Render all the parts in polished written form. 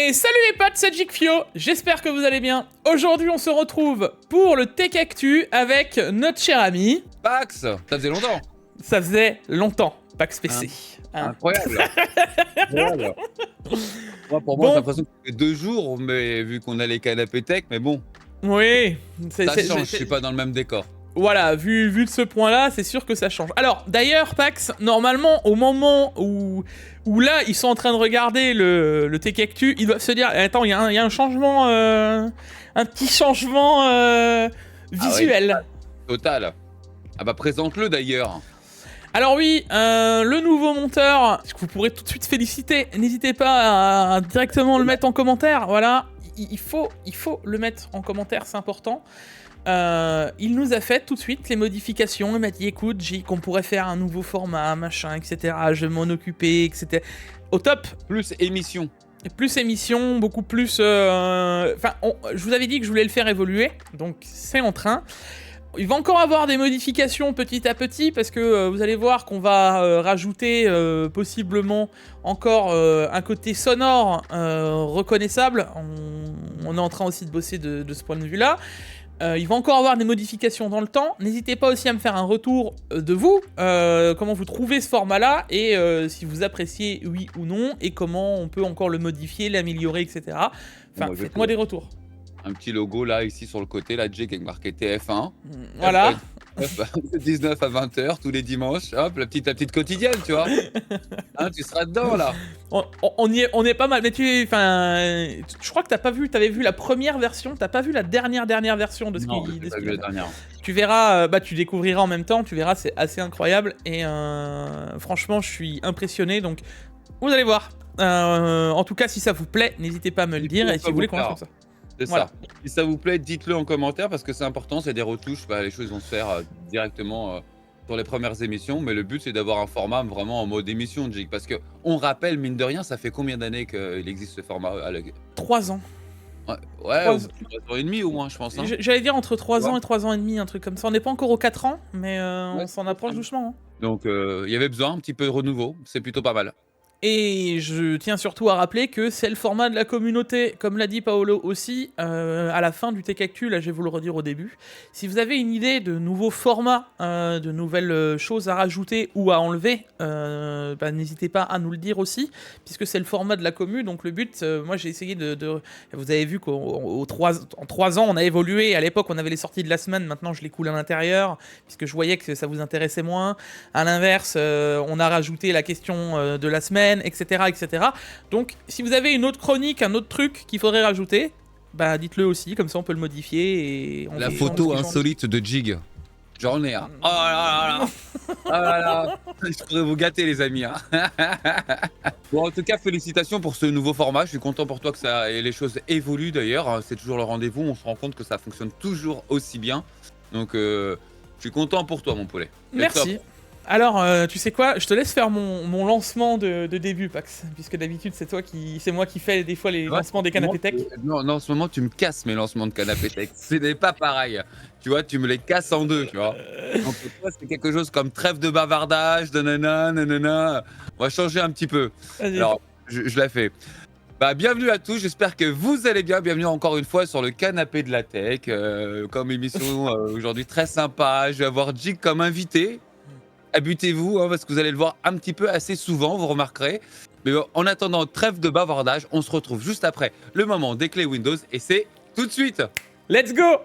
Et salut les potes, c'est Jigfio, j'espère que vous allez bien. Aujourd'hui on se retrouve pour le Tech Actu avec notre cher ami... Pax, ça faisait longtemps. Ça faisait longtemps, Pax PC. Incroyable. Incroyable. Moi, pour moi, j'ai l'impression que ça fait 2 jours, mais vu qu'on a les canapés tech, mais bon. Oui, Ça change, je suis pas dans le même décor. Voilà, vu de ce point-là, c'est sûr que ça change. Alors, d'ailleurs, Pax, normalement, au moment où là, ils sont en train de regarder le Tech Actu, ils doivent se dire, attends, il y a un changement, un petit changement visuel. Ah ouais, total. Ah bah, présente-le d'ailleurs. Alors oui, le nouveau monteur, que vous pourrez tout de suite féliciter, n'hésitez pas à directement le mettre en commentaire, voilà. Il faut le mettre en commentaire, c'est important. Il nous a fait tout de suite les modifications, il m'a dit écoute J, qu'on pourrait faire un nouveau format, machin, etc. Je vais m'en occuper, etc. Au top. Plus émission. Plus émission, beaucoup plus... Enfin, je vous avais dit que je voulais le faire évoluer, donc c'est en train. Il va encore avoir des modifications petit à petit, parce que vous allez voir qu'on va rajouter possiblement encore un côté sonore reconnaissable. On est en train aussi de bosser de ce point de vue-là. Il va encore avoir des modifications dans le temps. N'hésitez pas aussi à me faire un retour de vous, comment vous trouvez ce format-là, et si vous appréciez oui ou non, et comment on peut encore le modifier, l'améliorer, etc. Enfin, faites-moi des retours. Un petit logo là, ici sur le côté, là, Jake avec marqué TF1. Voilà. 19 à 20h tous les dimanches. Hop, la petite quotidienne, tu vois. Hein, tu seras dedans là. On est pas mal. Mais je crois que t'avais vu la première version, t'as pas vu la dernière version de ce non, qui. J'ai pas vu la dernière. Tu verras, tu découvriras en même temps. Tu verras, c'est assez incroyable. Et franchement, je suis impressionné. Donc, vous allez voir. En tout cas, si ça vous plaît, n'hésitez pas à me le dire. Et si vous voulez qu'on fasse comme ça. C'est voilà. Ça. Si ça vous plaît, dites-le en commentaire parce que c'est important, c'est des retouches. Les choses vont se faire directement sur les premières émissions. Mais le but, c'est d'avoir un format vraiment en mode émission, Jig. Parce qu'on rappelle, mine de rien, ça fait combien d'années qu'il existe ce format 3 ans. Ouais, 3 ans et demi au moins, je pense. Hein. J'allais dire entre 3 ans et 3 ans et demi, un truc comme ça. On n'est pas encore aux 4 ans, mais on s'en approche doucement. Hein. Donc, il y avait besoin un petit peu de renouveau. C'est plutôt pas mal. Et je tiens surtout à rappeler que c'est le format de la communauté, comme l'a dit Paolo aussi, à la fin du Tech Actu, là je vais vous le redire au début. Si vous avez une idée de nouveaux formats, de nouvelles choses à rajouter ou à enlever, n'hésitez pas à nous le dire aussi, puisque c'est le format de la commu, donc le but, moi j'ai essayé Vous avez vu qu'en 3 ans on a évolué, à l'époque on avait les sorties de la semaine, maintenant je les coule à l'intérieur, puisque je voyais que ça vous intéressait moins. À l'inverse, on a rajouté la question de la semaine, etc., etc. Donc, si vous avez une autre chronique, un autre truc qu'il faudrait rajouter, dites-le aussi, comme ça on peut le modifier. Et la photo insolite de Jig. J'en ai un. Oh là là. Oh là là. Je pourrais vous gâter, les amis. Hein. Bon, en tout cas, félicitations pour ce nouveau format. Je suis content pour toi que les choses évoluent d'ailleurs. C'est toujours le rendez-vous. On se rend compte que ça fonctionne toujours aussi bien. Donc, je suis content pour toi, mon poulet. Merci. Top. Alors, tu sais quoi, je te laisse faire mon lancement de début, Pax, puisque d'habitude c'est moi qui fais des fois les lancements des canapés tech. Non, en ce moment tu me casses mes lancements de canapés tech. Ce n'est pas pareil. Tu vois, tu me les casses en deux, tu vois. Donc toi, c'est quelque chose comme trêve de bavardage, nanana. On va changer un petit peu. Alors, je la fais. Bienvenue à tous, j'espère que vous allez bien. Bienvenue encore une fois sur le canapé de la tech. Comme émission aujourd'hui très sympa. Je vais avoir Jig comme invité. Habitez-vous, parce que vous allez le voir un petit peu assez souvent, vous remarquerez. Mais en attendant, trêve de bavardage, on se retrouve juste après le moment des clés Windows et c'est tout de suite. Let's go.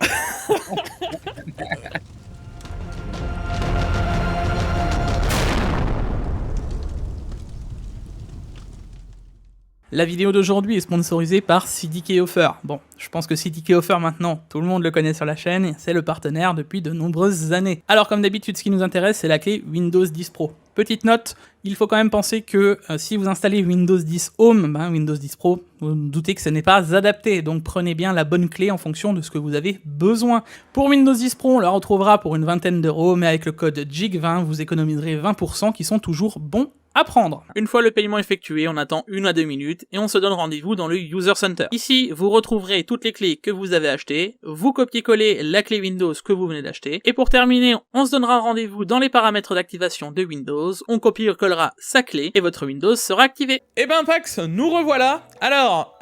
La vidéo d'aujourd'hui est sponsorisée par CDK Offer. Bon, je pense que CDK Offer maintenant, tout le monde le connaît sur la chaîne, c'est le partenaire depuis de nombreuses années. Alors comme d'habitude, ce qui nous intéresse, c'est la clé Windows 10 Pro. Petite note, il faut quand même penser que si vous installez Windows 10 Home, Windows 10 Pro, vous vous doutez que ce n'est pas adapté, donc prenez bien la bonne clé en fonction de ce que vous avez besoin. Pour Windows 10 Pro, on la retrouvera pour une vingtaine d'euros, mais avec le code JIG20, vous économiserez 20% qui sont toujours bons à prendre. Une fois le paiement effectué, on attend 1 à 2 minutes et on se donne rendez-vous dans le User Center. Ici, vous retrouverez toutes les clés que vous avez achetées, vous copiez-collez la clé Windows que vous venez d'acheter, et pour terminer, on se donnera rendez-vous dans les paramètres d'activation de Windows, on copie-collera sa clé et votre Windows sera activé. Eh ben Pax, nous revoilà. Alors,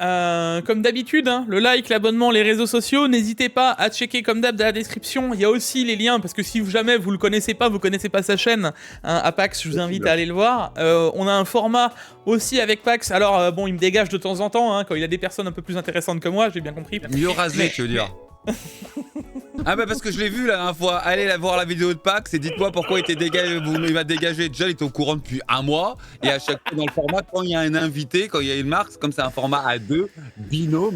comme d'habitude, hein, le like, l'abonnement, les réseaux sociaux, n'hésitez pas à checker comme d'hab dans la description, il y a aussi les liens, parce que si jamais vous le connaissez pas sa chaîne, hein, à Pax, je vous invite à aller le voir. On a un format aussi avec Pax, alors bon, il me dégage de temps en temps, hein, quand il a des personnes un peu plus intéressantes que moi, j'ai bien compris. Mieux rasé, tu veux dire. Ah bah parce que je l'ai vu la dernière fois, allez voir la vidéo de Pax et dites-moi pourquoi il m'a dégagé. Déjà il était au courant depuis un mois et à chaque fois dans le format, quand il y a un invité, quand il y a une marque, comme c'est un format à deux binômes,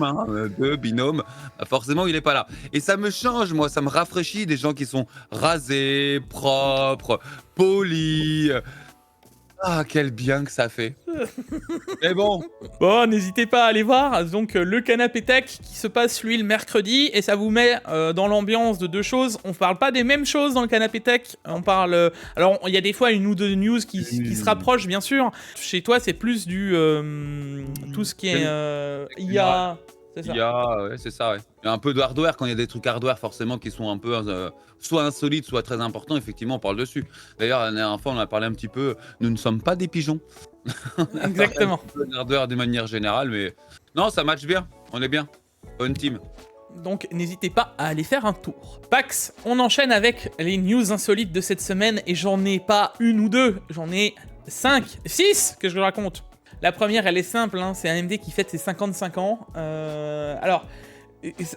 bah forcément il est pas là. Et ça me change, moi, ça me rafraîchit des gens qui sont rasés, propres, polis. Ah, quel bien que ça fait. Mais bon. Bon, n'hésitez pas à aller voir, donc le canapé tech qui se passe lui le mercredi, et ça vous met dans l'ambiance de deux choses. On parle pas des mêmes choses dans le canapé tech, on parle... alors, il y a des fois une ou deux news qui se rapprochent, bien sûr. Chez toi, c'est plus du... tout ce qui est IA... Ouais, c'est ça, ouais. Il y a un peu de hardware, quand il y a des trucs hardware forcément qui sont un peu soit insolites, soit très importants, effectivement on parle dessus. D'ailleurs la dernière fois on a parlé un petit peu, nous ne sommes pas des pigeons. Exactement. Un peu de hardware de manière générale, mais non, ça match bien, on est bien. Bonne team. Donc n'hésitez pas à aller faire un tour. Pax, on enchaîne avec les news insolites de cette semaine, et j'en ai pas une ou deux, j'en ai 5, 6 que je raconte. La première, elle est simple, hein, c'est AMD qui fête ses 55 ans. Alors,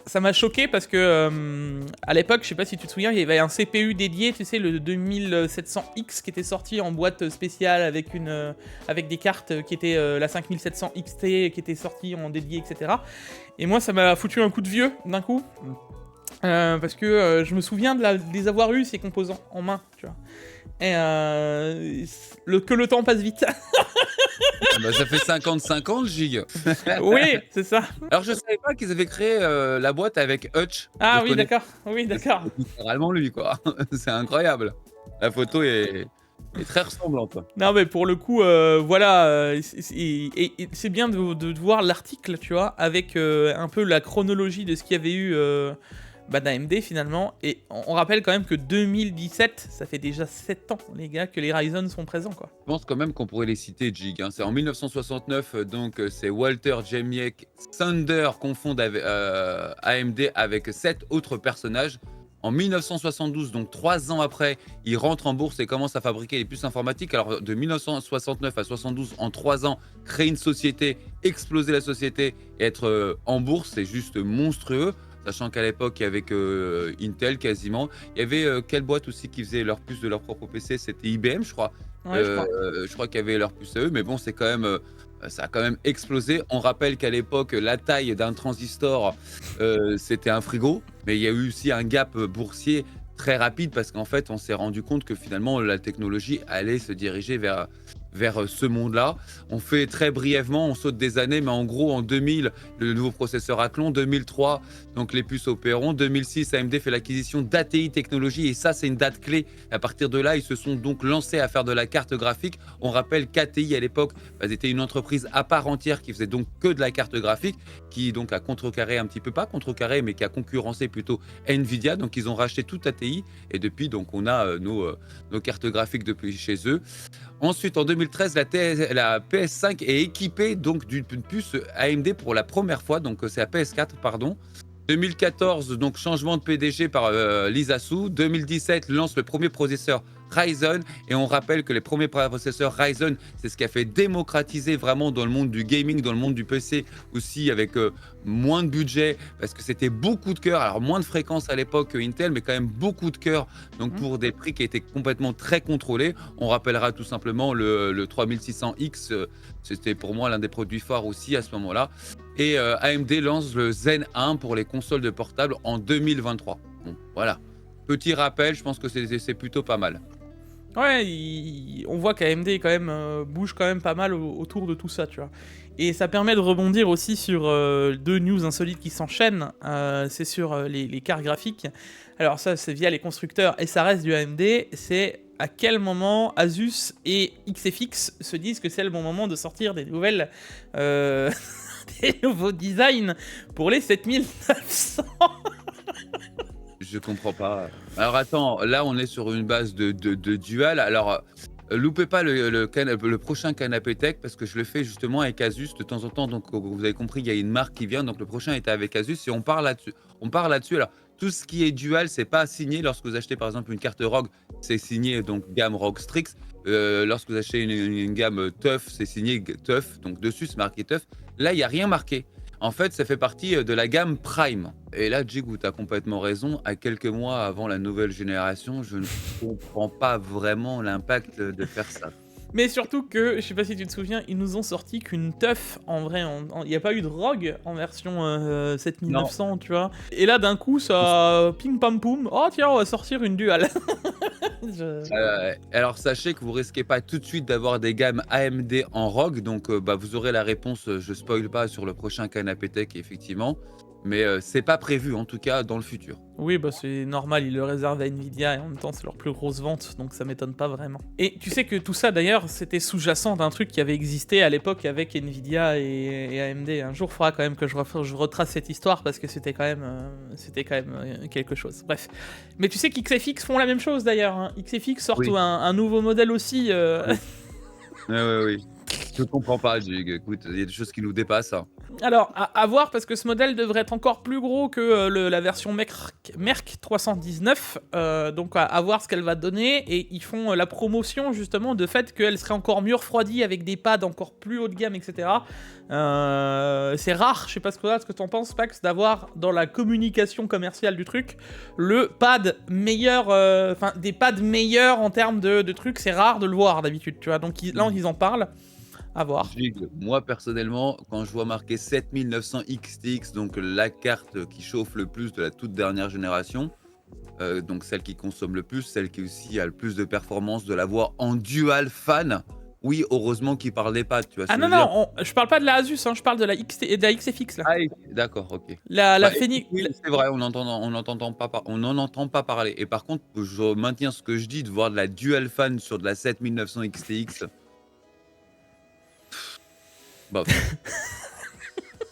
ça m'a choqué parce que à l'époque, je sais pas si tu te souviens, il y avait un CPU dédié, tu sais, le 2700X qui était sorti en boîte spéciale avec des cartes qui étaient la 5700 XT qui était sortie en dédié, etc. Et moi, ça m'a foutu un coup de vieux d'un coup. Parce que je me souviens de les avoir eu ces composants en main, tu vois. Et que le temps passe vite. Bah, ça fait 55 ans le gig. Oui, c'est ça. Alors je savais pas qu'ils avaient créé la boîte avec Hutch. Ah oui, d'accord. Oui, d'accord. C'est littéralement lui, quoi. C'est incroyable. La photo est très ressemblante. Non, mais pour le coup, voilà, c'est bien de voir l'article, tu vois, avec un peu la chronologie de ce qu'il y avait eu d'AMD finalement. Et on rappelle quand même que 2017, ça fait déjà 7 ans, les gars, que les Ryzen sont présents, quoi. Je pense quand même qu'on pourrait les citer, Jig. Hein. C'est en 1969, donc c'est Walter Jemiec Thunder confondent AMD avec 7 autres personnages. En 1972, donc 3 ans après, il rentre en bourse et commence à fabriquer les puces informatiques. Alors de 1969 à 72, en 3 ans, créer une société, exploser la société et être en bourse, c'est juste monstrueux. Sachant qu'à l'époque, il y avait que Intel quasiment. Il y avait quelle boîte aussi qui faisait leurs puces de leur propre PC? C'était IBM, je crois. Ouais, je crois qu'il y avait leurs puces à eux, mais bon, c'est quand même... ça a quand même explosé. On rappelle qu'à l'époque, la taille d'un transistor, c'était un frigo. Mais il y a eu aussi un gap boursier très rapide parce qu'en fait, on s'est rendu compte que finalement, la technologie allait se diriger vers ce monde-là. On fait très brièvement, on saute des années, mais en gros, en 2000, le nouveau processeur Athlon, 2003, donc les puces Opéron, 2006, AMD fait l'acquisition d'ATI Technologies, et ça, c'est une date clé. À partir de là, ils se sont donc lancés à faire de la carte graphique. On rappelle qu'ATI, à l'époque, c'était une entreprise à part entière qui faisait donc que de la carte graphique, qui donc a contrecarré un petit peu, pas contrecarré, mais qui a concurrencé plutôt Nvidia. Donc, ils ont racheté tout ATI, et depuis, donc, on a nos cartes graphiques depuis chez eux. Ensuite, en 2013, la PS5 est équipée donc d'une puce AMD pour la première fois, donc c'est la PS4, pardon. 2014, donc changement de PDG par Lisa Su. 2017, lance le premier processeur Ryzen, et on rappelle que les premiers processeurs Ryzen, c'est ce qui a fait démocratiser vraiment dans le monde du gaming, dans le monde du PC aussi, avec moins de budget, parce que c'était beaucoup de cœur, alors moins de fréquences à l'époque que Intel, mais quand même beaucoup de cœur, donc pour des prix qui étaient complètement très contrôlés. On rappellera tout simplement le 3600X, c'était pour moi l'un des produits phares aussi à ce moment-là. Et AMD lance le Zen 1 pour les consoles de portable en 2023. Bon, voilà. Petit rappel, je pense que c'est plutôt pas mal. Ouais, on voit qu'AMD quand même bouge quand même pas mal autour de tout ça, tu vois. Et ça permet de rebondir aussi sur deux news insolites qui s'enchaînent. C'est sur les cartes graphiques. Alors ça, c'est via les constructeurs et ça reste du AMD. C'est à quel moment Asus et XFX se disent que c'est le bon moment de sortir des nouvelles... des nouveaux designs pour les 7900. Je comprends pas. Alors attends, là on est sur une base de dual. Alors loupez pas le prochain canapé tech parce que je le fais justement avec Asus de temps en temps. Donc vous avez compris, il y a une marque qui vient. Donc le prochain était avec Asus et on part là-dessus. Alors tout ce qui est dual, c'est pas signé. Lorsque vous achetez par exemple une carte ROG, c'est signé donc gamme ROG Strix. Lorsque vous achetez une gamme TUF, c'est signé TUF. Donc dessus c'est marqué TUF. Là il y a rien marqué. En fait, ça fait partie de la gamme Prime. Et là, Jigou, tu as complètement raison. À quelques mois avant la nouvelle génération, je ne comprends pas vraiment l'impact de faire ça. Mais surtout que, je sais pas si tu te souviens, ils nous ont sorti qu'une teuf, en vrai, il n'y a pas eu de ROG en version 7900, tu vois. Et là, d'un coup, ça ping pam poum, oh tiens, on va sortir une dual. Alors, sachez que vous risquez pas tout de suite d'avoir des gammes AMD en ROG, donc vous aurez la réponse, je spoil pas, sur le prochain canapé tech, effectivement. Mais c'est pas prévu, en tout cas, dans le futur. Oui, bah c'est normal, ils le réservent à Nvidia et en même temps c'est leur plus grosse vente, donc ça m'étonne pas vraiment. Et tu sais que tout ça d'ailleurs, c'était sous-jacent d'un truc qui avait existé à l'époque avec Nvidia et AMD. Un jour, il faudra quand même que je retrace cette histoire parce que c'était quand même quelque chose. Bref. Mais tu sais qu'XFX font la même chose d'ailleurs. Hein. XFX sortent un nouveau modèle aussi. Oui. Je comprends pas, Jig. Écoute, il y a des choses qui nous dépassent. Hein. Alors, à voir, parce que ce modèle devrait être encore plus gros que la version Merc 319, donc à voir ce qu'elle va donner, et ils font la promotion justement de fait qu'elle serait encore mieux refroidie avec des pads encore plus haut de gamme, etc. C'est rare, je sais pas ce que t'en penses, Pax, d'avoir dans la communication commerciale du truc, le pad meilleur, des pads meilleurs en termes de trucs, c'est rare de le voir d'habitude, tu vois, donc là ils en parlent. À voir. Moi personnellement, quand je vois marqué 7900 XTX, donc la carte qui chauffe le plus de la toute dernière génération, donc celle qui consomme le plus, celle qui aussi a le plus de performance, de l'avoir en dual fan, oui, heureusement qu'il parlait pas, tu vois. Ah non, je parle pas de la Asus, hein, je parle de la XFX là. Ah, d'accord, ok. La Phoenix. C'est vrai, on n'en entend pas parler. Et par contre, je maintiens ce que je dis, de voir de la dual fan sur de la 7900 XTX. Bon.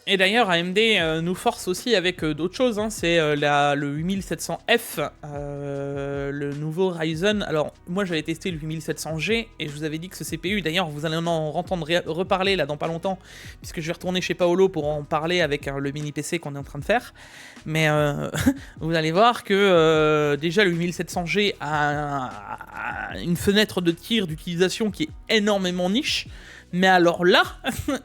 Et d'ailleurs, AMD nous force aussi avec d'autres choses. Hein. C'est le 8700F, le nouveau Ryzen. Alors, moi, j'avais testé le 8700G et je vous avais dit que ce CPU, d'ailleurs, vous allez en entendre reparler là dans pas longtemps, puisque je vais retourner chez Paolo pour en parler avec le mini PC qu'on est en train de faire. Mais vous allez voir que déjà le 8700G a une fenêtre de tir d'utilisation qui est énormément niche. Mais alors là,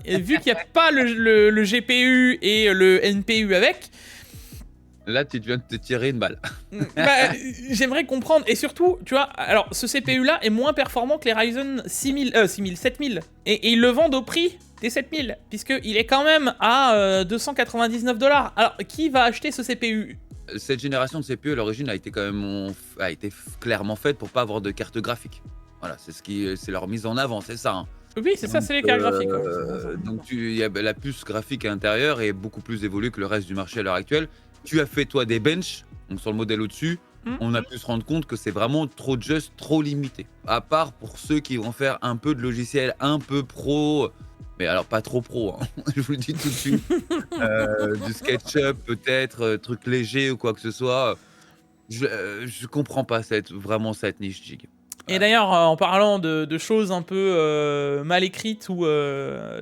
vu qu'il n'y a pas le GPU et le NPU avec... Là, tu viens de te tirer une balle. J'aimerais comprendre. Et surtout, tu vois, alors ce CPU-là est moins performant que les Ryzen 7000. Et ils le vendent au prix des 7000, puisqu'il est quand même à 299 $. Alors, qui va acheter ce CPU ? Cette génération de CPU, à l'origine, a été clairement faite pour pas avoir de carte graphique. Voilà, c'est leur mise en avant, c'est ça. Hein. Oui, c'est ça, c'est les cartes graphiques. Donc, la puce graphique à l'intérieur est beaucoup plus évoluée que le reste du marché à l'heure actuelle. Tu as fait, toi, des benches, donc sur le modèle au-dessus, on a pu se rendre compte que c'est vraiment trop limité. À part pour ceux qui vont faire un peu de logiciel, un peu pro, mais alors pas trop pro, hein. Je vous le dis tout de suite. Du SketchUp, peut-être, truc léger ou quoi que ce soit. Je comprends pas vraiment cette niche, Jig. Et d'ailleurs, en parlant de choses un peu mal écrites ou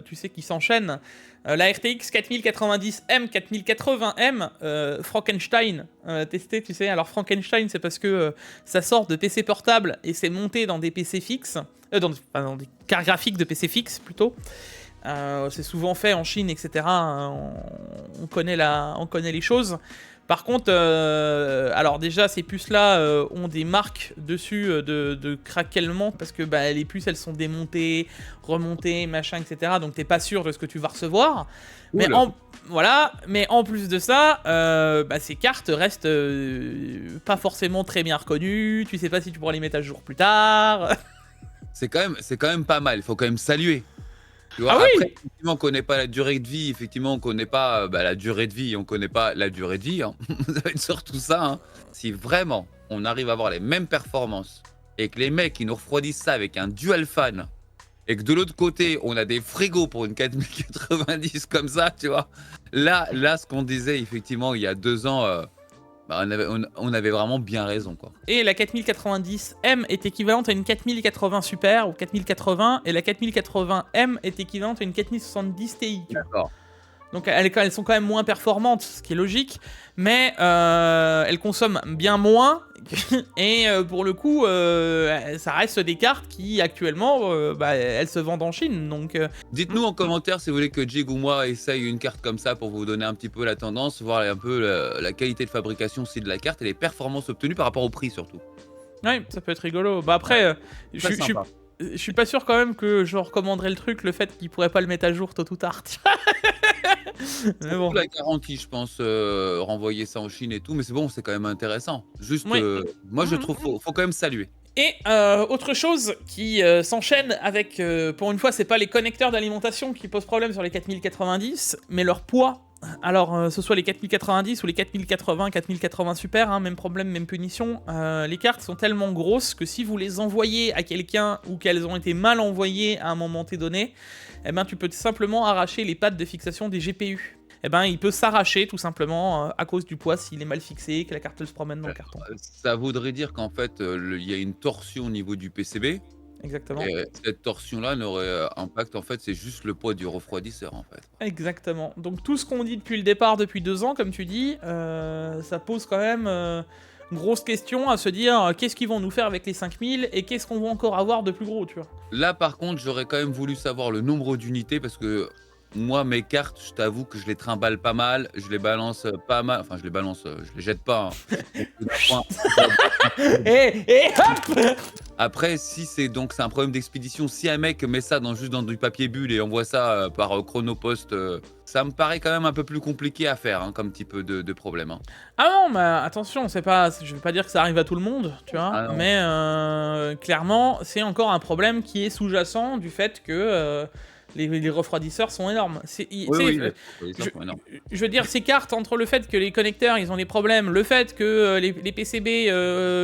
tu sais qui s'enchaînent, la RTX 4090M, 4080M, Frankenstein testé, tu sais. Alors Frankenstein, c'est parce que ça sort de PC portable et c'est monté dans des PC fixes, dans des cartes graphiques de PC fixes plutôt. C'est souvent fait en Chine, etc. On connaît les choses. Par contre, alors déjà, ces puces-là ont des marques dessus de craquellement, parce que les puces, elles sont démontées, remontées, machin, etc. Donc t'es pas sûr de ce que tu vas recevoir. Mais en plus de ça, ces cartes restent pas forcément très bien reconnues. Tu sais pas si tu pourras les mettre à jour plus tard. C'est quand même pas mal, il faut quand même saluer. Tu vois, Ah après, oui! effectivement, on connaît pas la durée de vie, effectivement, on connaît pas la durée de vie, on connaît pas la durée de vie. Hein. Ça va être surtout ça. Hein. Si vraiment on arrive à avoir les mêmes performances et que les mecs ils nous refroidissent ça avec un dual fan et que de l'autre côté on a des frigos pour une 4090 comme ça, tu vois. Là, ce qu'on disait effectivement il y a 2 ans, on avait vraiment bien raison, quoi. Et la 4090M est équivalente à une 4080 Super ou 4080, et la 4080M est équivalente à une 4070 Ti, tu vois. D'accord. Donc elles sont quand même moins performantes, ce qui est logique, mais elles consomment bien moins, et pour le coup, ça reste des cartes qui actuellement, elles se vendent en Chine, donc... Dites-nous en commentaire si vous voulez que Jig ou moi essaye une carte comme ça pour vous donner un petit peu la tendance, voir un peu la qualité de fabrication aussi de la carte et les performances obtenues par rapport au prix surtout. Ouais, ça peut être rigolo. Bah après, Très sympa. je suis pas sûr quand même que je recommanderais le truc, le fait qu'ils pourraient pas le mettre à jour tôt ou tard. Tu vois. Mais bon. Surtout la garantie, je pense, renvoyer ça en Chine et tout, mais c'est bon, c'est quand même intéressant. Juste, Oui. moi je trouve faut quand même saluer. Et autre chose qui s'enchaîne avec, pour une fois, c'est pas les connecteurs d'alimentation qui posent problème sur les 4090, mais leur poids. Alors, ce soit les 4090 ou les 4080, 4080 Super, hein, même problème, même punition. Les cartes sont tellement grosses que si vous les envoyez à quelqu'un ou qu'elles ont été mal envoyées à un moment T donné, eh ben, tu peux simplement arracher les pads de fixation des GPU. Eh ben, il peut s'arracher tout simplement à cause du poids s'il est mal fixé, que la carte se promène dans le carton. Ça voudrait dire qu'en fait, il y a une torsion au niveau du PCB Exactement. et cette torsion-là n'aurait impact en fait, c'est juste le poids du refroidisseur en fait. Exactement. Donc tout ce qu'on dit depuis le départ, depuis 2 ans, comme tu dis, ça pose quand même une grosse question à se dire qu'est-ce qu'ils vont nous faire avec les 5000 et qu'est-ce qu'on va encore avoir de plus gros, tu vois. Là par contre, j'aurais quand même voulu savoir le nombre d'unités parce que moi mes cartes, je t'avoue que je les trimballe pas mal, je les balance pas mal, enfin je les balance, je les jette pas, hein. Au bout d'un point, Et hop. après, si c'est un problème d'expédition, si un mec met ça juste dans du papier bulle et envoie ça par chronopost, ça me paraît quand même un peu plus compliqué à faire hein, comme type de problème. Hein. Ah non, mais attention, c'est pas, je vais pas dire que ça arrive à tout le monde, tu vois, Ah non. mais clairement, c'est encore un problème qui est sous-jacent du fait que les refroidisseurs sont énormes. Oui, les je, sont énormes. je veux dire, ces cartes, entre le fait que les connecteurs, ils ont des problèmes, le fait que les PCB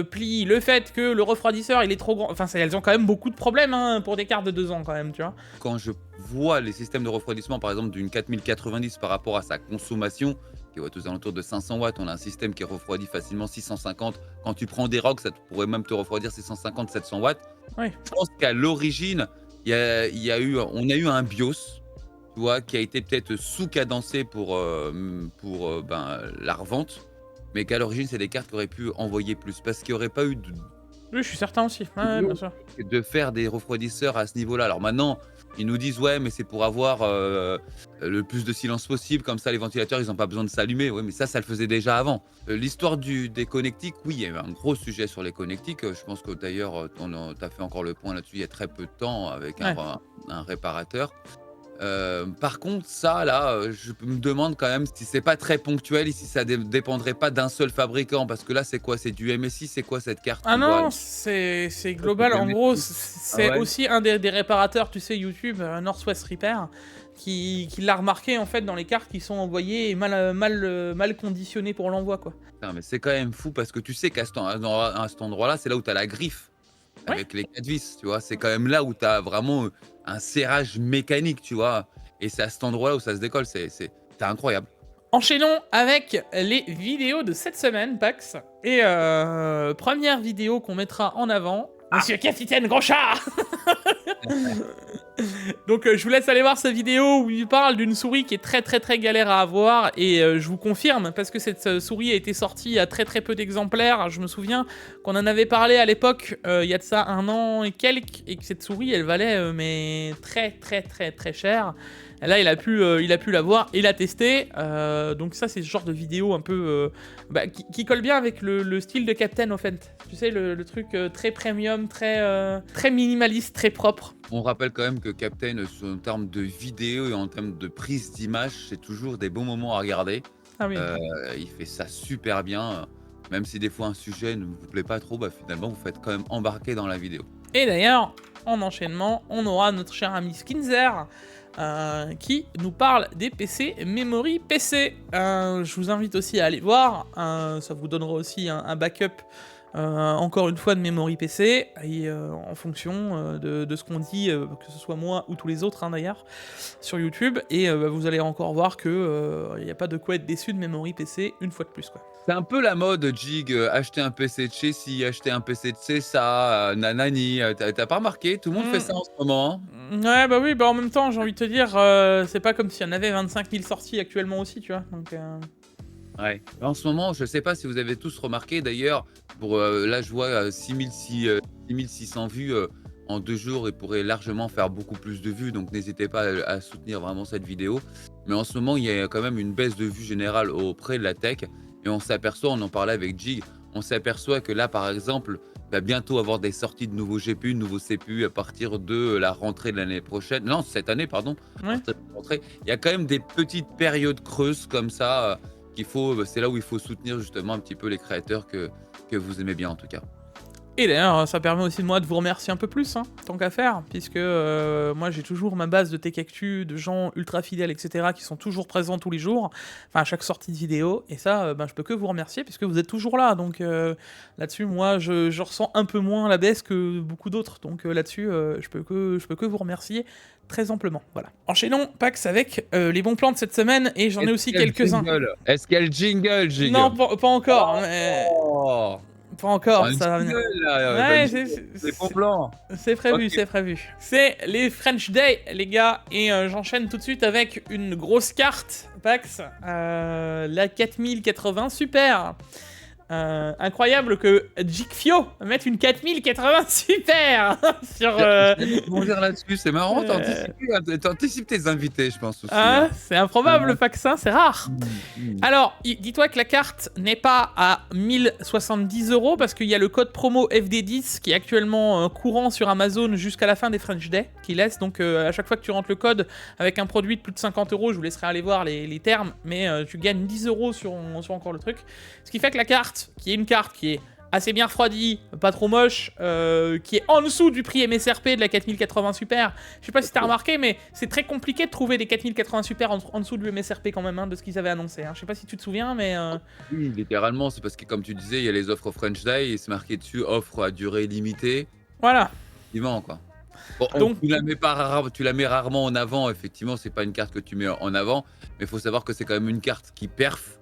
plient, le fait que le refroidisseur, il est trop grand... Enfin, elles ont quand même beaucoup de problèmes hein, pour des cartes de 2 ans, quand même, tu vois. Quand je vois les systèmes de refroidissement, par exemple, d'une 4090 par rapport à sa consommation, qui est aux alentours de 500 watts, on a un système qui refroidit facilement 650. Quand tu prends des ROG, ça pourrait même te refroidir 650-700 watts. Oui. Je pense qu'à l'origine, on a eu un BIOS, tu vois, qui a été peut-être sous-cadencé pour la revente, mais qu'à l'origine, c'est des cartes qui auraient pu envoyer plus, parce qu'il n'y aurait pas eu Oui, je suis certain aussi, ouais, bien sûr. de faire des refroidisseurs à ce niveau-là. Alors maintenant, ils nous disent ouais, mais c'est pour avoir le plus de silence possible, comme ça les ventilateurs, ils n'ont pas besoin de s'allumer. Ouais, mais ça le faisait déjà avant. L'histoire des connectiques, oui, il y avait un gros sujet sur les connectiques. Je pense que d'ailleurs, tu as fait encore le point là-dessus il y a très peu de temps avec un réparateur. Par contre, ça, là, je me demande quand même si c'est pas très ponctuel et si ça dépendrait pas d'un seul fabricant. Parce que là, c'est quoi? C'est du MSI? C'est quoi cette carte? Ah non, c'est global. En gros, c'est aussi un des réparateurs, tu sais, YouTube, Northwest Repair, qui l'a remarqué en fait dans les cartes qui sont envoyées et mal conditionnées pour l'envoi, quoi. Putain, mais c'est quand même fou parce que tu sais qu'à cet endroit-là, c'est là où tu as la griffe avec les 4 vis, tu vois. C'est quand même là où tu as vraiment un serrage mécanique, tu vois. Et c'est à cet endroit-là où ça se décolle. C'est incroyable. Enchaînons avec les vidéos de cette semaine, Pax. Et première vidéo qu'on mettra en avant, Monsieur Capitaine Gros-Chat. Donc je vous laisse aller voir cette vidéo où il parle d'une souris qui est très galère à avoir, et je vous confirme, parce que cette souris a été sortie à très peu d'exemplaires. Je me souviens qu'on en avait parlé à l'époque, il y a de ça 1 an et quelques, et que cette souris elle valait mais très cher. Là, il a pu l'avoir et la tester. Donc ça, c'est ce genre de vidéo un peu qui colle bien avec le style de Captain, en fait. Tu sais, le truc très premium, très minimaliste, très propre. On rappelle quand même que Captain, en termes de vidéo et en termes de prise d'image, c'est toujours des bons moments à regarder. Ah oui. Il fait ça super bien. Même si des fois un sujet ne vous plaît pas trop, finalement, vous faites quand même embarquer dans la vidéo. Et d'ailleurs, en enchaînement, on aura notre cher ami Skinzer qui nous parle des PC Memory PC. Je vous invite aussi à aller voir, ça vous donnera aussi un backup encore une fois de Memory PC, et en fonction de ce qu'on dit, que ce soit moi ou tous les autres d'ailleurs, sur YouTube, et vous allez encore voir que il n'y a pas de quoi être déçu de Memory PC une fois de plus, quoi. C'est un peu la mode, Jig, acheter un PC de chez ci, acheter un PC de chez ça, nanani. T'as pas remarqué? Tout le monde fait ça en ce moment, hein? Ouais, bah oui, bah en même temps, j'ai envie de te dire, c'est pas comme s'il y en avait 25 000 sorties actuellement aussi, tu vois, donc... Ouais. En ce moment, je sais pas si vous avez tous remarqué d'ailleurs, là je vois 6600 vues en 2 jours et pourrait largement faire beaucoup plus de vues, donc n'hésitez pas à soutenir vraiment cette vidéo. Mais en ce moment, il y a quand même une baisse de vues générale auprès de la tech, et on s'aperçoit, on en parlait avec Jig, on s'aperçoit que là par exemple, va bientôt avoir des sorties de nouveaux GPU, de nouveaux CPU à partir de la rentrée de l'année prochaine. Non, cette année, pardon. Ouais. À partir de la rentrée. Il y a quand même des petites périodes creuses comme ça. C'est là où il faut soutenir justement un petit peu les créateurs que vous aimez bien en tout cas. Et d'ailleurs, ça permet aussi de moi de vous remercier un peu plus, tant qu'à faire, puisque moi j'ai toujours ma base de tech actu, de gens ultra fidèles, etc., qui sont toujours présents tous les jours, enfin à chaque sortie de vidéo, et ça, je peux que vous remercier, puisque vous êtes toujours là, donc là-dessus, moi, je ressens un peu moins la baisse que beaucoup d'autres, donc là-dessus, je peux que vous remercier très amplement, voilà. Enchaînons, Pax, avec les bons plans de cette semaine, et j'en ai aussi quelques-uns. Est-ce qu'il y a le jingle, Jig? Non, pas encore, mais... Oh, Pas encore, un ça va venir. jingle, là, Ouais, c'est bon plan. c'est prévu, Ok. c'est prévu. C'est les French Day, les gars, et j'enchaîne tout de suite avec une grosse carte, Pax, la 4080 Super. Incroyable que Jigfio mette une 4080 Super sur... J'allais rebondir là-dessus, c'est marrant, t'anticipes tes invités, je pense aussi. hein. c'est improbable, Pax, c'est rare. Mm. Alors, dis-toi que la carte n'est pas à 1070 € parce qu'il y a le code promo FD10 qui est actuellement courant sur Amazon jusqu'à la fin des French Day, qui laisse donc à chaque fois que tu rentres le code avec un produit de plus de 50 €, je vous laisserai aller voir les termes, mais tu gagnes 10 € sur encore le truc. Ce qui fait que la carte, qui est une carte qui est assez bien refroidie, pas trop moche, qui est en dessous du prix MSRP de la 4080 Super. Je sais pas si t'as remarqué, mais c'est très compliqué de trouver des 4080 Super en dessous du MSRP quand même, de ce qu'ils avaient annoncé. Je sais pas si tu te souviens, mais... Oui, littéralement, c'est parce que comme tu disais, il y a les offres French Day, et c'est marqué dessus, offre à durée limitée. Voilà. Effectivement, quoi. Bon, Donc- tu la mets rarement en avant, effectivement, c'est pas une carte que tu mets en avant, mais il faut savoir que c'est quand même une carte qui perf.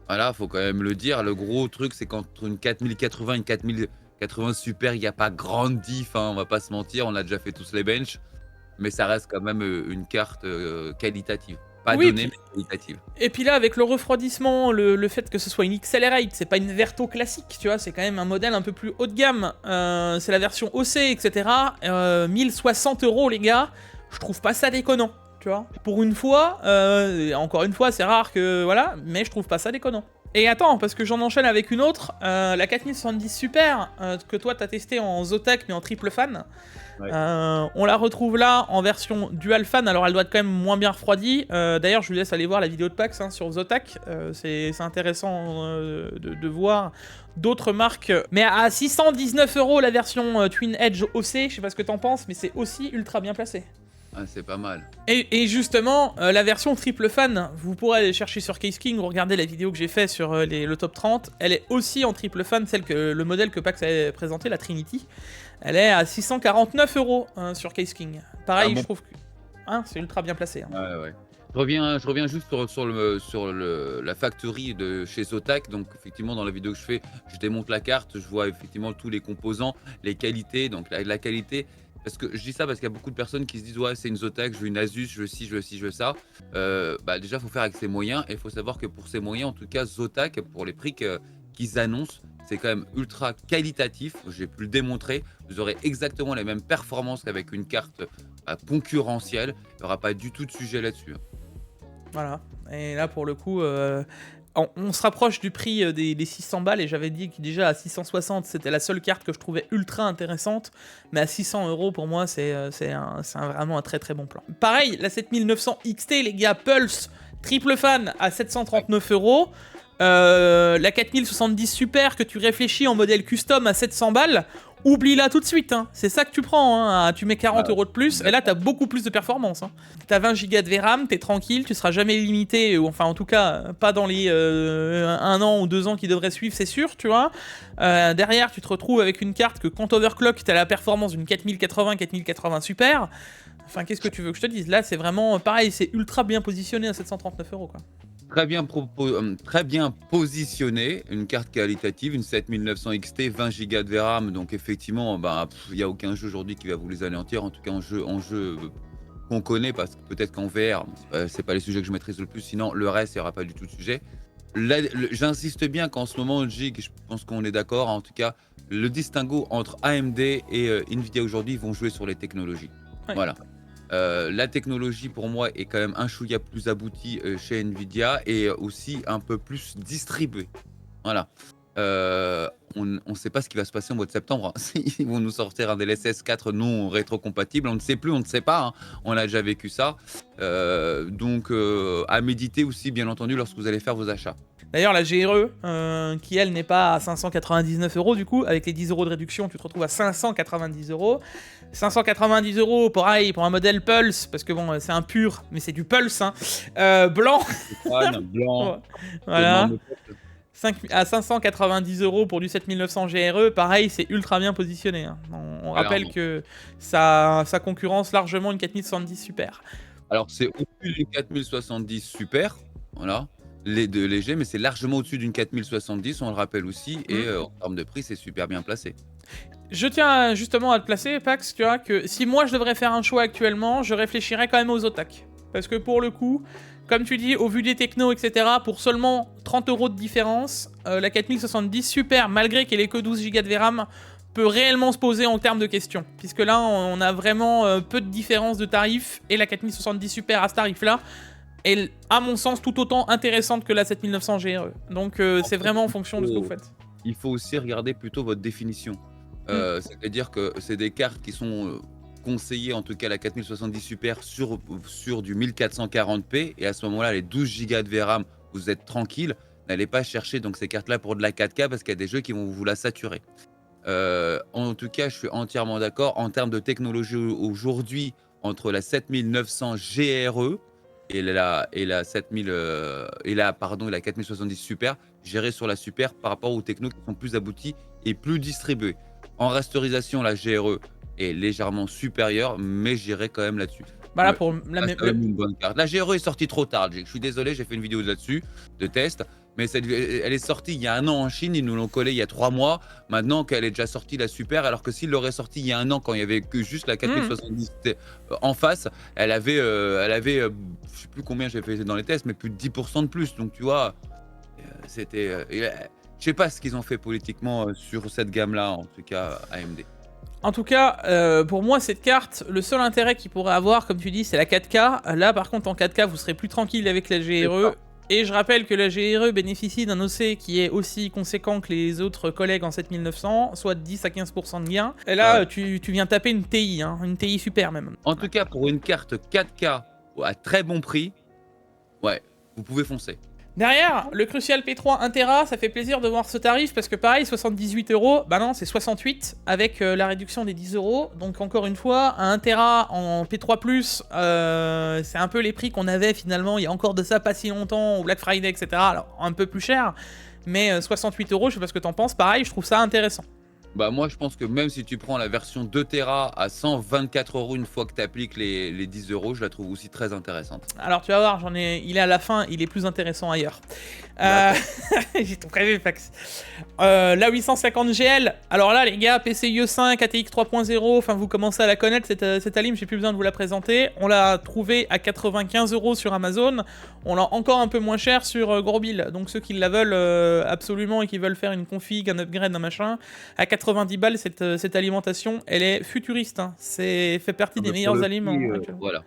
Voilà, faut quand même le dire. Le gros truc, c'est qu'entre une 4080 et une 4080 Super, il n'y a pas grande diff, on va pas se mentir, on a déjà fait tous les benches, mais ça reste quand même une carte qualitative. Pas Oui, donnée, puis- mais qualitative. Et puis là, avec le refroidissement, le fait que ce soit une Accelerate, c'est pas une Verto classique, tu vois, c'est quand même un modèle un peu plus haut de gamme. C'est la version OC, etc. 1060 €, les gars, je trouve pas ça déconnant, tu vois. Pour une fois, encore une fois, c'est rare que, voilà, mais je trouve pas ça déconnant. Et attends, parce que j'en enchaîne avec une autre, la 4070 Super, que toi t'as testé en Zotac mais en triple fan. Ouais. On la retrouve là en version dual fan, alors elle doit être quand même moins bien refroidie. D'ailleurs, je vous laisse aller voir la vidéo de Pax sur Zotac, c'est intéressant de voir d'autres marques. Mais à 619 € la version Twin Edge OC, je sais pas ce que t'en penses, mais c'est aussi ultra bien placé. Ah, c'est pas mal. Et justement, la version triple fan, vous pourrez aller chercher sur Case King ou regarder la vidéo que j'ai fait sur le top 30. Elle est aussi en triple fan, le modèle que Pax avait présenté, la Trinity. Elle est à 649 € sur Case King. Pareil, Ah bon. je trouve que c'est ultra bien placé. Ouais. Je reviens juste sur la factory de chez Zotac. Donc effectivement, dans la vidéo que je fais, je démonte la carte, je vois effectivement tous les composants, les qualités, donc la qualité. Parce que je dis ça parce qu'il y a beaucoup de personnes qui se disent ouais, c'est une Zotac, je veux une Asus, je veux ci, je veux ci, je veux ça. Déjà, il faut faire avec ses moyens, et il faut savoir que pour ses moyens, en tout cas Zotac, pour les prix qu'ils annoncent, c'est quand même ultra qualitatif. J'ai pu le démontrer. Vous aurez exactement les mêmes performances qu'avec une carte concurrentielle. Il n'y aura pas du tout de sujet là-dessus. Voilà. Et là, pour le coup, on se rapproche du prix des 600 balles, et j'avais dit que déjà à 660, c'était la seule carte que je trouvais ultra intéressante, mais à 600 € pour moi, c'est vraiment un très très bon plan. Pareil, la 7900 XT, les gars, Pulse, triple fan à 739 €. La 4070 Super que tu réfléchis en modèle custom à 700 balles, oublie-la tout de suite, hein. C'est ça que tu prends, hein. Tu mets 40 € de plus, et là t'as beaucoup plus de performance, hein. T'as 20 Go de VRAM, t'es tranquille, tu seras jamais limité, ou enfin en tout cas pas dans les 1 an ou 2 ans qui devraient suivre, c'est sûr, tu vois. Derrière tu te retrouves avec une carte que quand overclock t'as la performance d'une 4080 Super. Enfin qu'est-ce que tu veux que je te dise? Là c'est vraiment pareil, c'est ultra bien positionné à 739 € quoi. Très bien positionné, une carte qualitative, une 7900 XT, 20 Go de VRAM, donc effectivement, il n'y a aucun jeu aujourd'hui qui va vous les anéantir, en tout cas en jeu qu'on connaît, parce que peut-être qu'en VR, c'est pas les sujets que je maîtrise le plus, sinon le reste, il n'y aura pas du tout de sujet. Là, j'insiste bien qu'en ce moment, Jig, je pense qu'on est d'accord, en tout cas, le distinguo entre AMD et Nvidia aujourd'hui vont jouer sur les technologies. Ouais. Voilà. La technologie pour moi est quand même un chouïa plus aboutie chez Nvidia et aussi un peu plus distribuée. Voilà. On ne sait pas ce qui va se passer au mois de septembre. Ils vont nous sortir un DLSS 4 non rétrocompatible. On ne sait plus, on ne sait pas. Hein. On a déjà vécu ça. Donc à méditer aussi, bien entendu, lorsque vous allez faire vos achats. D'ailleurs, la GRE, qui elle n'est pas à 599 € du coup, avec les 10 € de réduction, tu te retrouves à 590 €. 590 €, pareil, pour un modèle Pulse, parce que bon, c'est un pur, mais c'est du Pulse, hein. Blanc. Blanc. Voilà. À 590 € pour du 7900 GRE, pareil, c'est ultra bien positionné. Hein. On rappelle que ça concurrence largement une 4070 Super. Alors, c'est au-dessus d'une 4070 Super, voilà. Les deux légers, mais c'est largement au-dessus d'une 4070, on le rappelle aussi, et en termes de prix, c'est super bien placé. Je tiens justement à te placer, Pax, tu vois, que si moi je devrais faire un choix actuellement, je réfléchirais quand même aux Otak. Parce que pour le coup, comme tu dis, au vu des technos, etc., pour seulement 30 € de différence, la 4070 Super, malgré qu'elle ait que 12 Go de VRAM, peut réellement se poser en termes de questions. Puisque là, on a vraiment peu de différence de tarif, et la 4070 Super à ce tarif-là est, à mon sens, tout autant intéressante que la 7900 GRE. Donc c'est vraiment en fonction de ce que vous faites. Il faut aussi regarder plutôt votre définition. C'est-à-dire que c'est des cartes qui sont conseillées, en tout cas la 4070 Super, sur du 1440p, et à ce moment-là, les 12 Go de VRAM, vous êtes tranquille. N'allez pas chercher donc ces cartes-là pour de la 4K, parce qu'il y a des jeux qui vont vous la saturer. En tout cas, je suis entièrement d'accord. En termes de technologie aujourd'hui, entre la 7900 GRE et la 4070 Super, j'irai sur la Super par rapport aux technos qui sont plus aboutis et plus distribués. En rasterisation, la GRE est légèrement supérieure, mais j'irai quand même là-dessus. Voilà, pour la une bonne carte. La GRE est sortie trop tard. Je suis désolé, j'ai fait une vidéo là-dessus de test, mais elle est sortie il y a 1 an en Chine. Ils nous l'ont collé il y a 3 mois. Maintenant qu'elle est déjà sortie la Super, alors que s'ils l'auraient sortie il y a 1 an, quand il y avait que juste la 4070 en face, elle avait je sais plus combien j'ai fait dans les tests, mais plus de 10% de plus. Donc tu vois, c'était je sais pas ce qu'ils ont fait politiquement sur cette gamme-là, en tout cas AMD. En tout cas, pour moi, cette carte, le seul intérêt qu'il pourrait avoir, comme tu dis, c'est la 4K. Là, par contre, en 4K, vous serez plus tranquille avec la GRE. Et je rappelle que la GRE bénéficie d'un OC qui est aussi conséquent que les autres collègues en 7900, soit de 10 à 15% de gain. Et là, tu viens taper une TI, hein, une TI Super même. En tout cas, pour une carte 4K à très bon prix, ouais, vous pouvez foncer. Derrière, le Crucial P3 1 Tera, ça fait plaisir de voir ce tarif parce que pareil, 78 €, bah non, c'est 68 avec la réduction des 10 €. Donc encore une fois, un 1 Tera en P3+, c'est un peu les prix qu'on avait finalement il y a encore de ça pas si longtemps, au Black Friday, etc. Alors un peu plus cher, mais 68 €, je sais pas ce que t'en penses, pareil, je trouve ça intéressant. Bah moi je pense que même si tu prends la version 2 Tera à 124 € une fois que tu appliques les 10 €, je la trouve aussi très intéressante. Alors tu vas voir, il est à la fin, il est plus intéressant ailleurs. J'ai tout prévu, Fax. La 850 GL, alors là les gars, PCIe 5, ATX 3.0, enfin vous commencez à la connaître cette alim, j'ai plus besoin de vous la présenter. On l'a trouvée à 95 € sur Amazon, on l'a encore un peu moins cher sur Grobil. Donc ceux qui la veulent absolument et qui veulent faire une config, un upgrade, un machin, à 90 balles cette alimentation, elle est futuriste, hein. C'est fait partie des meilleurs aliments. Voilà.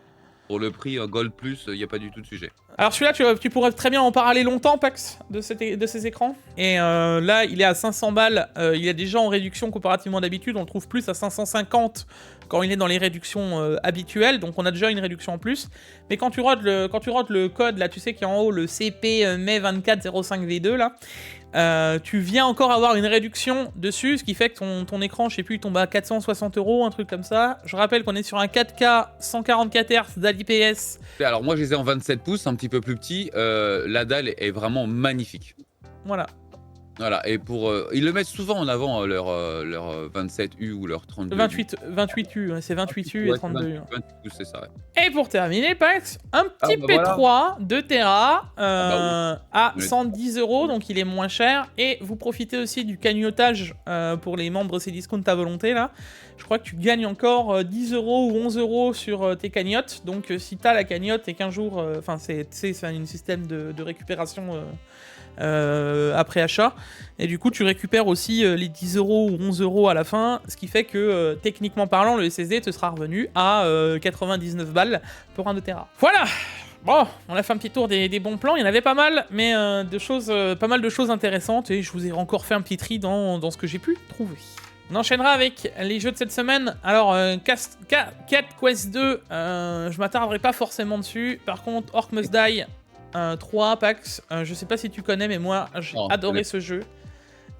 Pour le prix Gold Plus, il n'y a pas du tout de sujet. Alors celui-là, tu pourrais très bien en parler longtemps, Pax, de ces écrans. Et là, il est à 500 balles. Il est déjà en réduction comparativement d'habitude. On le trouve plus à 550 quand il est dans les réductions habituelles, donc on a déjà une réduction en plus. Mais quand tu rodes le code, là, tu sais qu'il y a en haut le CP mai 2405V2, là, tu viens encore avoir une réduction dessus, ce qui fait que ton écran, je sais plus, il tombe à 460 €, un truc comme ça. Je rappelle qu'on est sur un 4K 144 Hz d'IPS. Alors moi je les ai en 27 pouces, un petit peu plus petit. La dalle est vraiment magnifique. Voilà. Voilà, et ils le mettent souvent en avant, leur 27U ou leur 32U. 28U, c'est 28U et 32U. 28 pouces, c'est ça, ouais. Et pour terminer, Pax, un petit P3 de Tera à 110 €, donc il est moins cher. Et vous profitez aussi du cagnotage pour les membres Cdiscount à volonté, là. Je crois que tu gagnes encore 10 € ou 11 € sur tes cagnottes. Donc si tu as la cagnotte et qu'un jour... Enfin, c'est un système de récupération... après achat, et du coup tu récupères aussi les 10 € ou 11 € à la fin, ce qui fait que techniquement parlant le SSD te sera revenu à 99 balles pour un 2 Tera. Voilà. Bon, on a fait un petit tour des bons plans, il y en avait pas mal, mais pas mal de choses intéressantes, et je vous ai encore fait un petit tri dans ce que j'ai pu trouver. On enchaînera avec les jeux de cette semaine. Alors, Cat Quest 2, je m'attarderai pas forcément dessus. Par contre, Orc Must Die 3 Pax, je sais pas si tu connais, mais moi j'ai adoré ce jeu.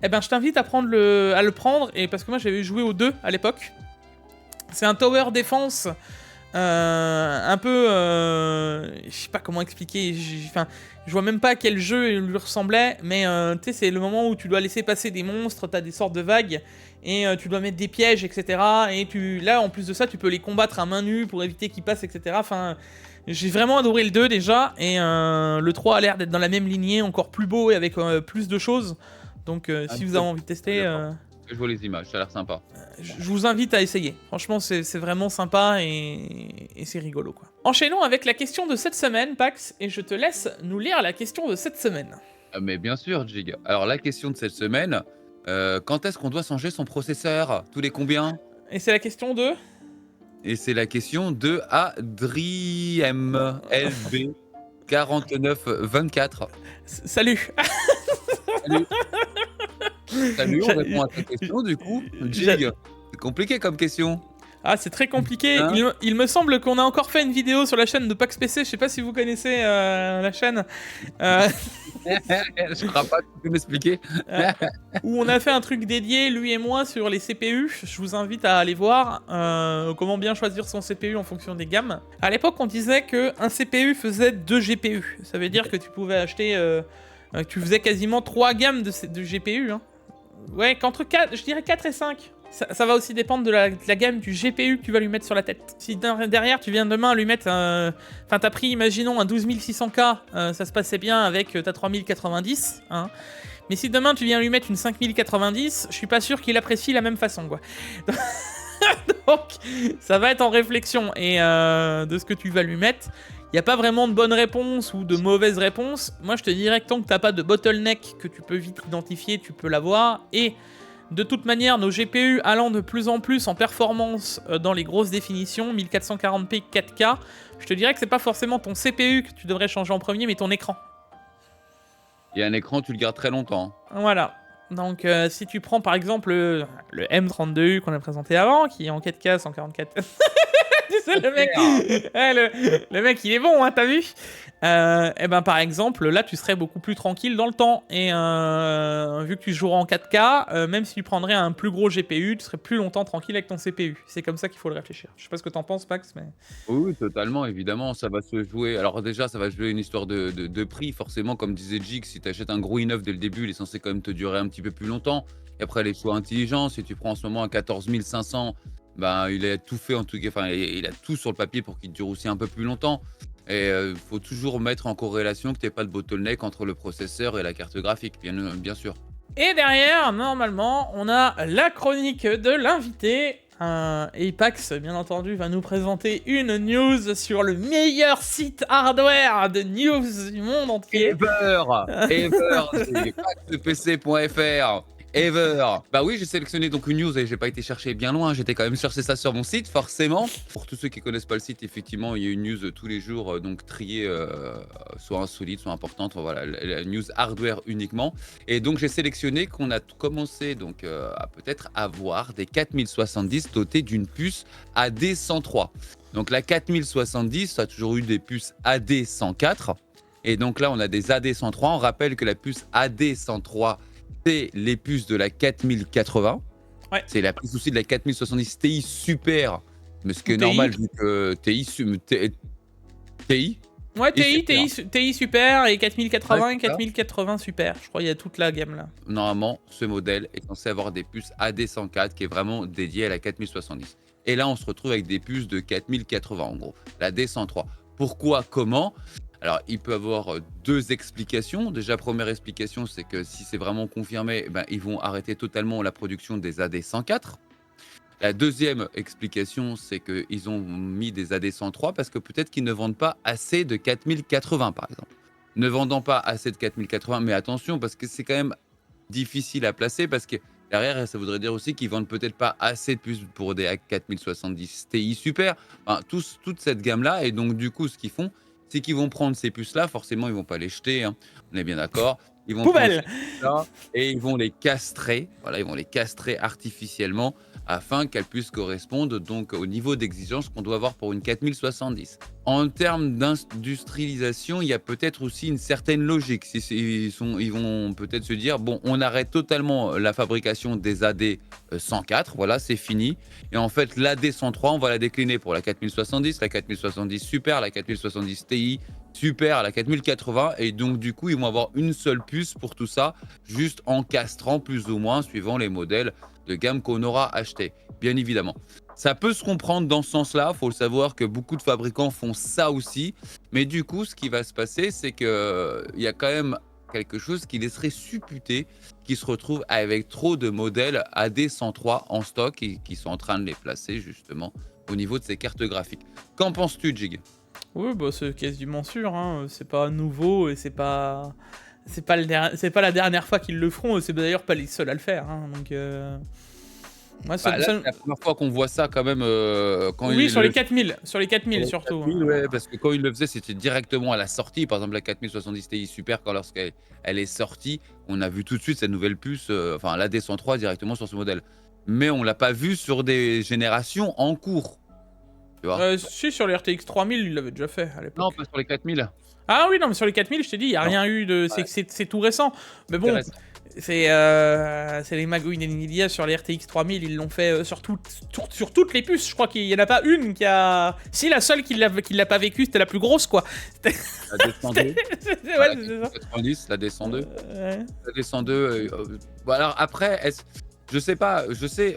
Eh ben, je t'invite à le prendre, et parce que moi j'avais joué au 2 à l'époque. C'est un tower defense, un peu, je sais pas comment expliquer. Je vois même pas à quel jeu il lui ressemblait, mais tu sais, c'est le moment où tu dois laisser passer des monstres, t'as des sortes de vagues, et tu dois mettre des pièges, etc. Et là, en plus de ça, tu peux les combattre à main nue pour éviter qu'ils passent, etc. Enfin. J'ai vraiment adoré le 2 déjà, et le 3 a l'air d'être dans la même lignée, encore plus beau et avec plus de choses. Donc si vous avez envie de tester... Je vois les images, ça a l'air sympa. Je vous invite à essayer. Franchement, c'est vraiment sympa et c'est rigolo, quoi. Enchaînons avec la question de cette semaine, Pax, et je te laisse nous lire la question de cette semaine. Mais bien sûr, Jig. Alors la question de cette semaine, quand est-ce qu'on doit changer son processeur? Tous les combien? Et c'est la question de... Et c'est la question de Adriem LB 4924. Salut. Salut. Salut, on répond à ta question du coup. Jig, c'est compliqué comme question. Ah, c'est très compliqué. Hein, Il me semble qu'on a encore fait une vidéo sur la chaîne de Pax PC. Je sais pas si vous connaissez la chaîne. Je crois pas que tu peux m'expliquer. Où on a fait un truc dédié, lui et moi, sur les CPU. Je vous invite à aller voir comment bien choisir son CPU en fonction des gammes. À l'époque, on disait qu'un CPU faisait 2 GPU. Ça veut dire que tu pouvais acheter... tu faisais quasiment 3 gammes de GPU. Hein. Ouais, qu'entre 4, je dirais 4 et 5. Ça va aussi dépendre de la gamme du GPU que tu vas lui mettre sur la tête. Si derrière tu viens demain lui mettre enfin t'as pris imaginons un 12600K, ça se passait bien avec ta 3090, hein. Mais si demain tu viens lui mettre une 5090, je suis pas sûr qu'il apprécie la même façon, quoi. Donc ça va être en réflexion, et de ce que tu vas lui mettre. Il n'y a pas vraiment de bonne réponse ou de mauvaise réponse. Moi je te dirais que tant que t'as pas de bottleneck que tu peux vite identifier, tu peux l'avoir. Et de toute manière, nos GPU allant de plus en plus en performance dans les grosses définitions, 1440p 4K, je te dirais que c'est pas forcément ton CPU que tu devrais changer en premier, mais ton écran. Et un écran, tu le gardes très longtemps. Voilà. Donc si tu prends par exemple le M32U qu'on a présenté avant, qui est en 4K 144... Tu sais, le mec, le mec il est bon, hein, t'as vu? Et ben par exemple, là tu serais beaucoup plus tranquille dans le temps. Et vu que tu joueras en 4K, même si tu prendrais un plus gros GPU, tu serais plus longtemps tranquille avec ton CPU. C'est comme ça qu'il faut le réfléchir. Je sais pas ce que t'en penses, Pax, mais... Oui, totalement, évidemment, ça va se jouer. Alors déjà, ça va jouer une histoire de prix, forcément, comme disait Jig, si tu achètes un gros i9 dès le début, il est censé quand même te durer un petit peu plus longtemps. Et après, les choix intelligents, si tu prends en ce moment un 14 500, ben, il a tout fait en tout cas, enfin, il a tout sur le papier pour qu'il dure aussi un peu plus longtemps. Et il faut toujours mettre en corrélation que tu n'aies pas de bottleneck entre le processeur et la carte graphique, bien sûr. Et derrière, normalement, on a la chronique de l'invité. Et Pax, bien entendu, va nous présenter une news sur le meilleur site hardware de news du monde entier. Ever, c'est paxpc.fr. ever. Bah oui, j'ai sélectionné donc une news et j'ai pas été chercher bien loin, j'étais quand même chercher ça sur mon site, forcément. Pour tous ceux qui connaissent pas le site, effectivement, il y a une news tous les jours, donc triée, soit insolite, soit importante, enfin, voilà, la news hardware uniquement. Et donc j'ai sélectionné qu'on a commencé donc à peut-être avoir des 4070 dotés d'une puce AD103. Donc la 4070, ça a toujours eu des puces AD104. Et donc là, on a des AD103. On rappelle que la puce AD103, c'est les puces de la 4080. Ouais. C'est la puce aussi de la 4070 Ti Super. Mais ce qui est TI. normal, vu que TI. Ouais, Et TI Super et 4080 Ouais, et 4080 Super. Je crois qu'il y a toute la gamme là. Normalement, ce modèle est censé avoir des puces AD104 qui est vraiment dédié à la 4070. Et là, on se retrouve avec des puces de 4080 en gros, la D103. Pourquoi? Comment? Alors, il peut y avoir deux explications. Déjà, première explication, c'est que si c'est vraiment confirmé, ben, ils vont arrêter totalement la production des AD104. La deuxième explication, c'est qu'ils ont mis des AD103 parce que peut-être qu'ils ne vendent pas assez de 4080, par exemple. Ne vendant pas assez de 4080, mais attention, parce que c'est quand même difficile à placer, parce que derrière, ça voudrait dire aussi qu'ils vendent peut-être pas assez de puces pour des 4070 Ti Super, enfin, toute cette gamme-là. Et donc, du coup, ce qu'ils font, c'est qu'ils vont prendre ces puces-là, forcément, ils vont pas les jeter, hein, on est bien d'accord. Ils vont prendre ces Poubelle. puces-là et ils vont les castrer, voilà, ils vont les castrer artificiellement afin qu'elles puissent correspondre donc au niveau d'exigence qu'on doit avoir pour une 4070. En termes d'industrialisation, il y a peut-être aussi une certaine logique. Ils vont peut-être se dire, bon, on arrête totalement la fabrication des AD 104, voilà, c'est fini. Et en fait, l'AD 103, on va la décliner pour la 4070, la 4070 Super, la 4070 Ti Super, la 4080. Et donc, du coup, ils vont avoir une seule puce pour tout ça, juste en castrant plus ou moins, suivant les modèles de gamme qu'on aura acheté, bien évidemment. Ça peut se comprendre dans ce sens-là, il faut le savoir que beaucoup de fabricants font ça aussi, mais du coup, ce qui va se passer, c'est qu'il y a quand même quelque chose qui laisserait supputer qu'ils se retrouvent avec trop de modèles AD103 en stock et qui sont en train de les placer justement au niveau de ces cartes graphiques. Qu'en penses-tu, Jig? Oui, bah c'est quasiment sûr, hein. C'est pas nouveau et c'est pas la dernière fois qu'ils le feront, et c'est d'ailleurs pas les seuls à le faire, hein. Donc moi, Bah, là, c'est la première fois qu'on voit ça quand même quand oui, il sur le les 4000, surtout. 4000, ouais, parce que quand il le faisait, c'était directement à la sortie. Par exemple, la 4070 Ti Super, quand lorsqu'elle est sortie, on a vu tout de suite cette nouvelle puce, enfin la D103 directement sur ce modèle. Mais on l'a pas vu sur des générations en cours. Tu vois? Si, sur les RTX 3000, ils l'avaient déjà fait à Non, l'époque. pas sur les 4000. Ah oui, non, mais sur les 4000, je t'ai dit, il n'y a Non. rien eu de. Ouais. C'est tout récent. Mais bon, Intéressant. c'est les magouilles d'NVIDIA sur les RTX 3000, ils l'ont fait sur toutes les puces. Je crois qu'il n'y en a pas une qui a. Si, la seule qui l'a pas vécu, c'était la plus grosse, quoi. La D102. Ouais, c'est ça. 90, la D102. Ouais. La D102. Bon, alors après, je sais pas,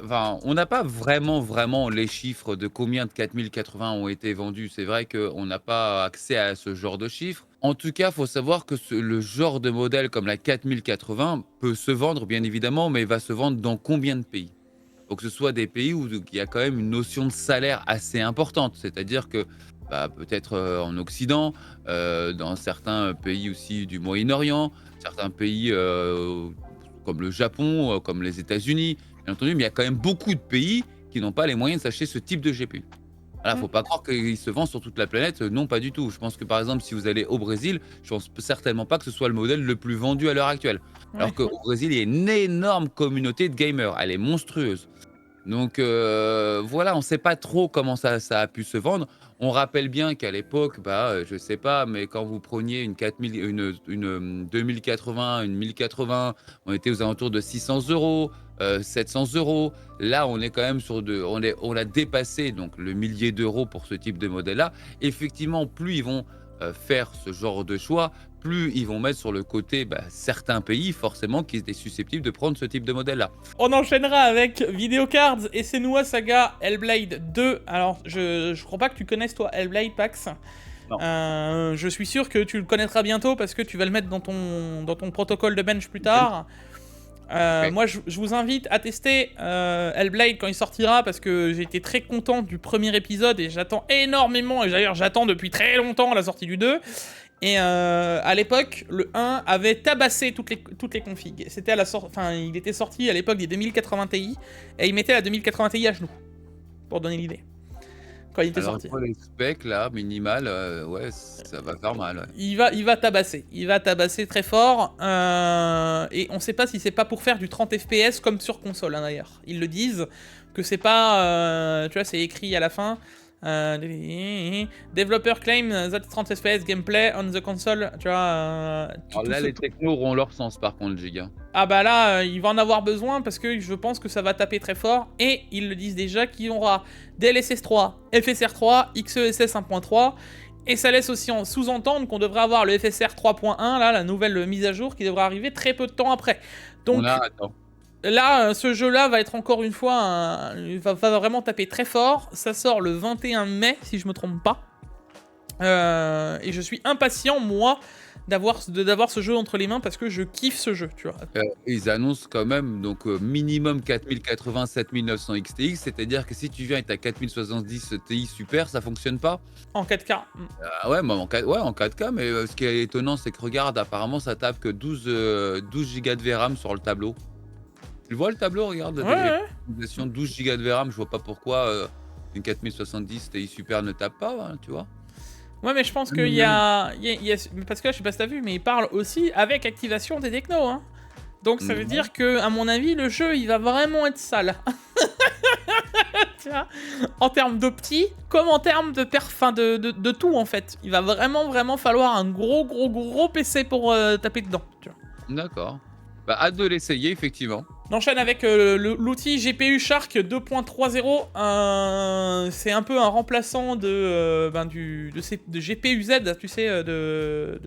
enfin, on n'a pas vraiment les chiffres de combien de 4080 ont été vendus. C'est vrai qu'on n'a pas accès à ce genre de chiffres. En tout cas, il faut savoir que le genre de modèle comme la 4080 peut se vendre, bien évidemment, mais va se vendre dans combien de pays? Faut que ce soit des pays où il y a quand même une notion de salaire assez importante. C'est-à-dire que bah, peut-être en Occident, dans certains pays aussi du Moyen-Orient, certains pays comme le Japon, comme les États-Unis, bien entendu, mais il y a quand même beaucoup de pays qui n'ont pas les moyens de s'acheter ce type de GPU. Voilà, faut pas croire qu'il se vend sur toute la planète. Non, pas du tout. Je pense que par exemple, si vous allez au Brésil, je pense certainement pas que ce soit le modèle le plus vendu à l'heure actuelle. Alors Ouais. qu'au Brésil, il y a une énorme communauté de gamers. Elle est monstrueuse. Donc voilà, on ne sait pas trop comment ça a pu se vendre. On rappelle bien qu'à l'époque, bah, je sais pas, mais quand vous preniez une 4000, une 2080, une 1080, on était aux alentours de 600 €, 700 €. Là, on est quand même sur on a dépassé donc le millier d'euros pour ce type de modèle-là. Effectivement, plus ils vont faire ce genre de choix, plus ils vont mettre sur le côté certains pays forcément qui étaient susceptibles de prendre ce type de modèle-là. On enchaînera avec Videocards et Senua Saga Hellblade 2. Alors, je crois pas que tu connaisses, toi, Hellblade, Pax. Non. Je suis sûr que tu le connaîtras bientôt parce que tu vas le mettre dans ton protocole de bench plus tard. Ok. Moi, je vous invite à tester Hellblade quand il sortira parce que j'ai été très content du premier épisode et j'attends énormément. Et d'ailleurs, j'attends depuis très longtemps la sortie du 2. Et à l'époque, le 1 avait tabassé toutes les configs. C'était à la sortie, enfin, il était sorti à l'époque des 2080 Ti et il mettait la 2080 Ti à genoux, pour donner l'idée. Quand il était Alors sorti. pour les specs là, minimal, ouais, ça va faire mal, ouais. Il va tabasser très fort. Et on sait pas si c'est pas pour faire du 30 FPS comme sur console, hein, d'ailleurs. Ils le disent que c'est pas, tu vois, c'est écrit à la fin. Developer claim that 30 FPS gameplay on the console, tu vois. Alors là, les technos auront leur sens par contre, Giga. Ah bah là, il va en avoir besoin parce que je pense que ça va taper très fort. Et ils le disent déjà qu'il y aura DLSS 3, FSR 3, XeSS 1.3. Et ça laisse aussi sous-entendre qu'on devrait avoir le FSR 3.1, là, la nouvelle mise à jour qui devrait arriver très peu de temps après. Donc Attends. là, ce jeu-là va être encore une fois, va vraiment taper très fort. Ça sort le 21 mai, si je me trompe pas. Et je suis impatient, moi, d'avoir ce jeu entre les mains parce que je kiffe ce jeu, tu vois. Ils annoncent quand même donc minimum 4080 7900 XTX, c'est-à-dire que si tu viens avec ta 4070 Ti Super, ça fonctionne pas? En 4K. Ah ouais, en 4K, mais ce qui est étonnant, c'est que regarde, apparemment ça tape que 12 Go de VRAM sur le tableau. Tu le vois le tableau? Regarde, Ouais. 12 Go de VRAM, je vois pas pourquoi une 4070 Ti Super ne tape pas, hein, tu vois? Ouais, mais je pense qu'il y a, parce que là, je sais pas si t'as vu, mais il parle aussi avec activation des technos, hein. Donc ça veut dire que, à mon avis, le jeu, il va vraiment être sale. Tu vois, en termes d'opti, comme en termes de de tout, en fait. Il va vraiment falloir un gros PC pour taper dedans, tu vois. D'accord. Bah, hâte de l'essayer, effectivement. On enchaîne avec l'outil GPU Shark 2.30. C'est un peu un remplaçant de GPU-Z, tu sais, le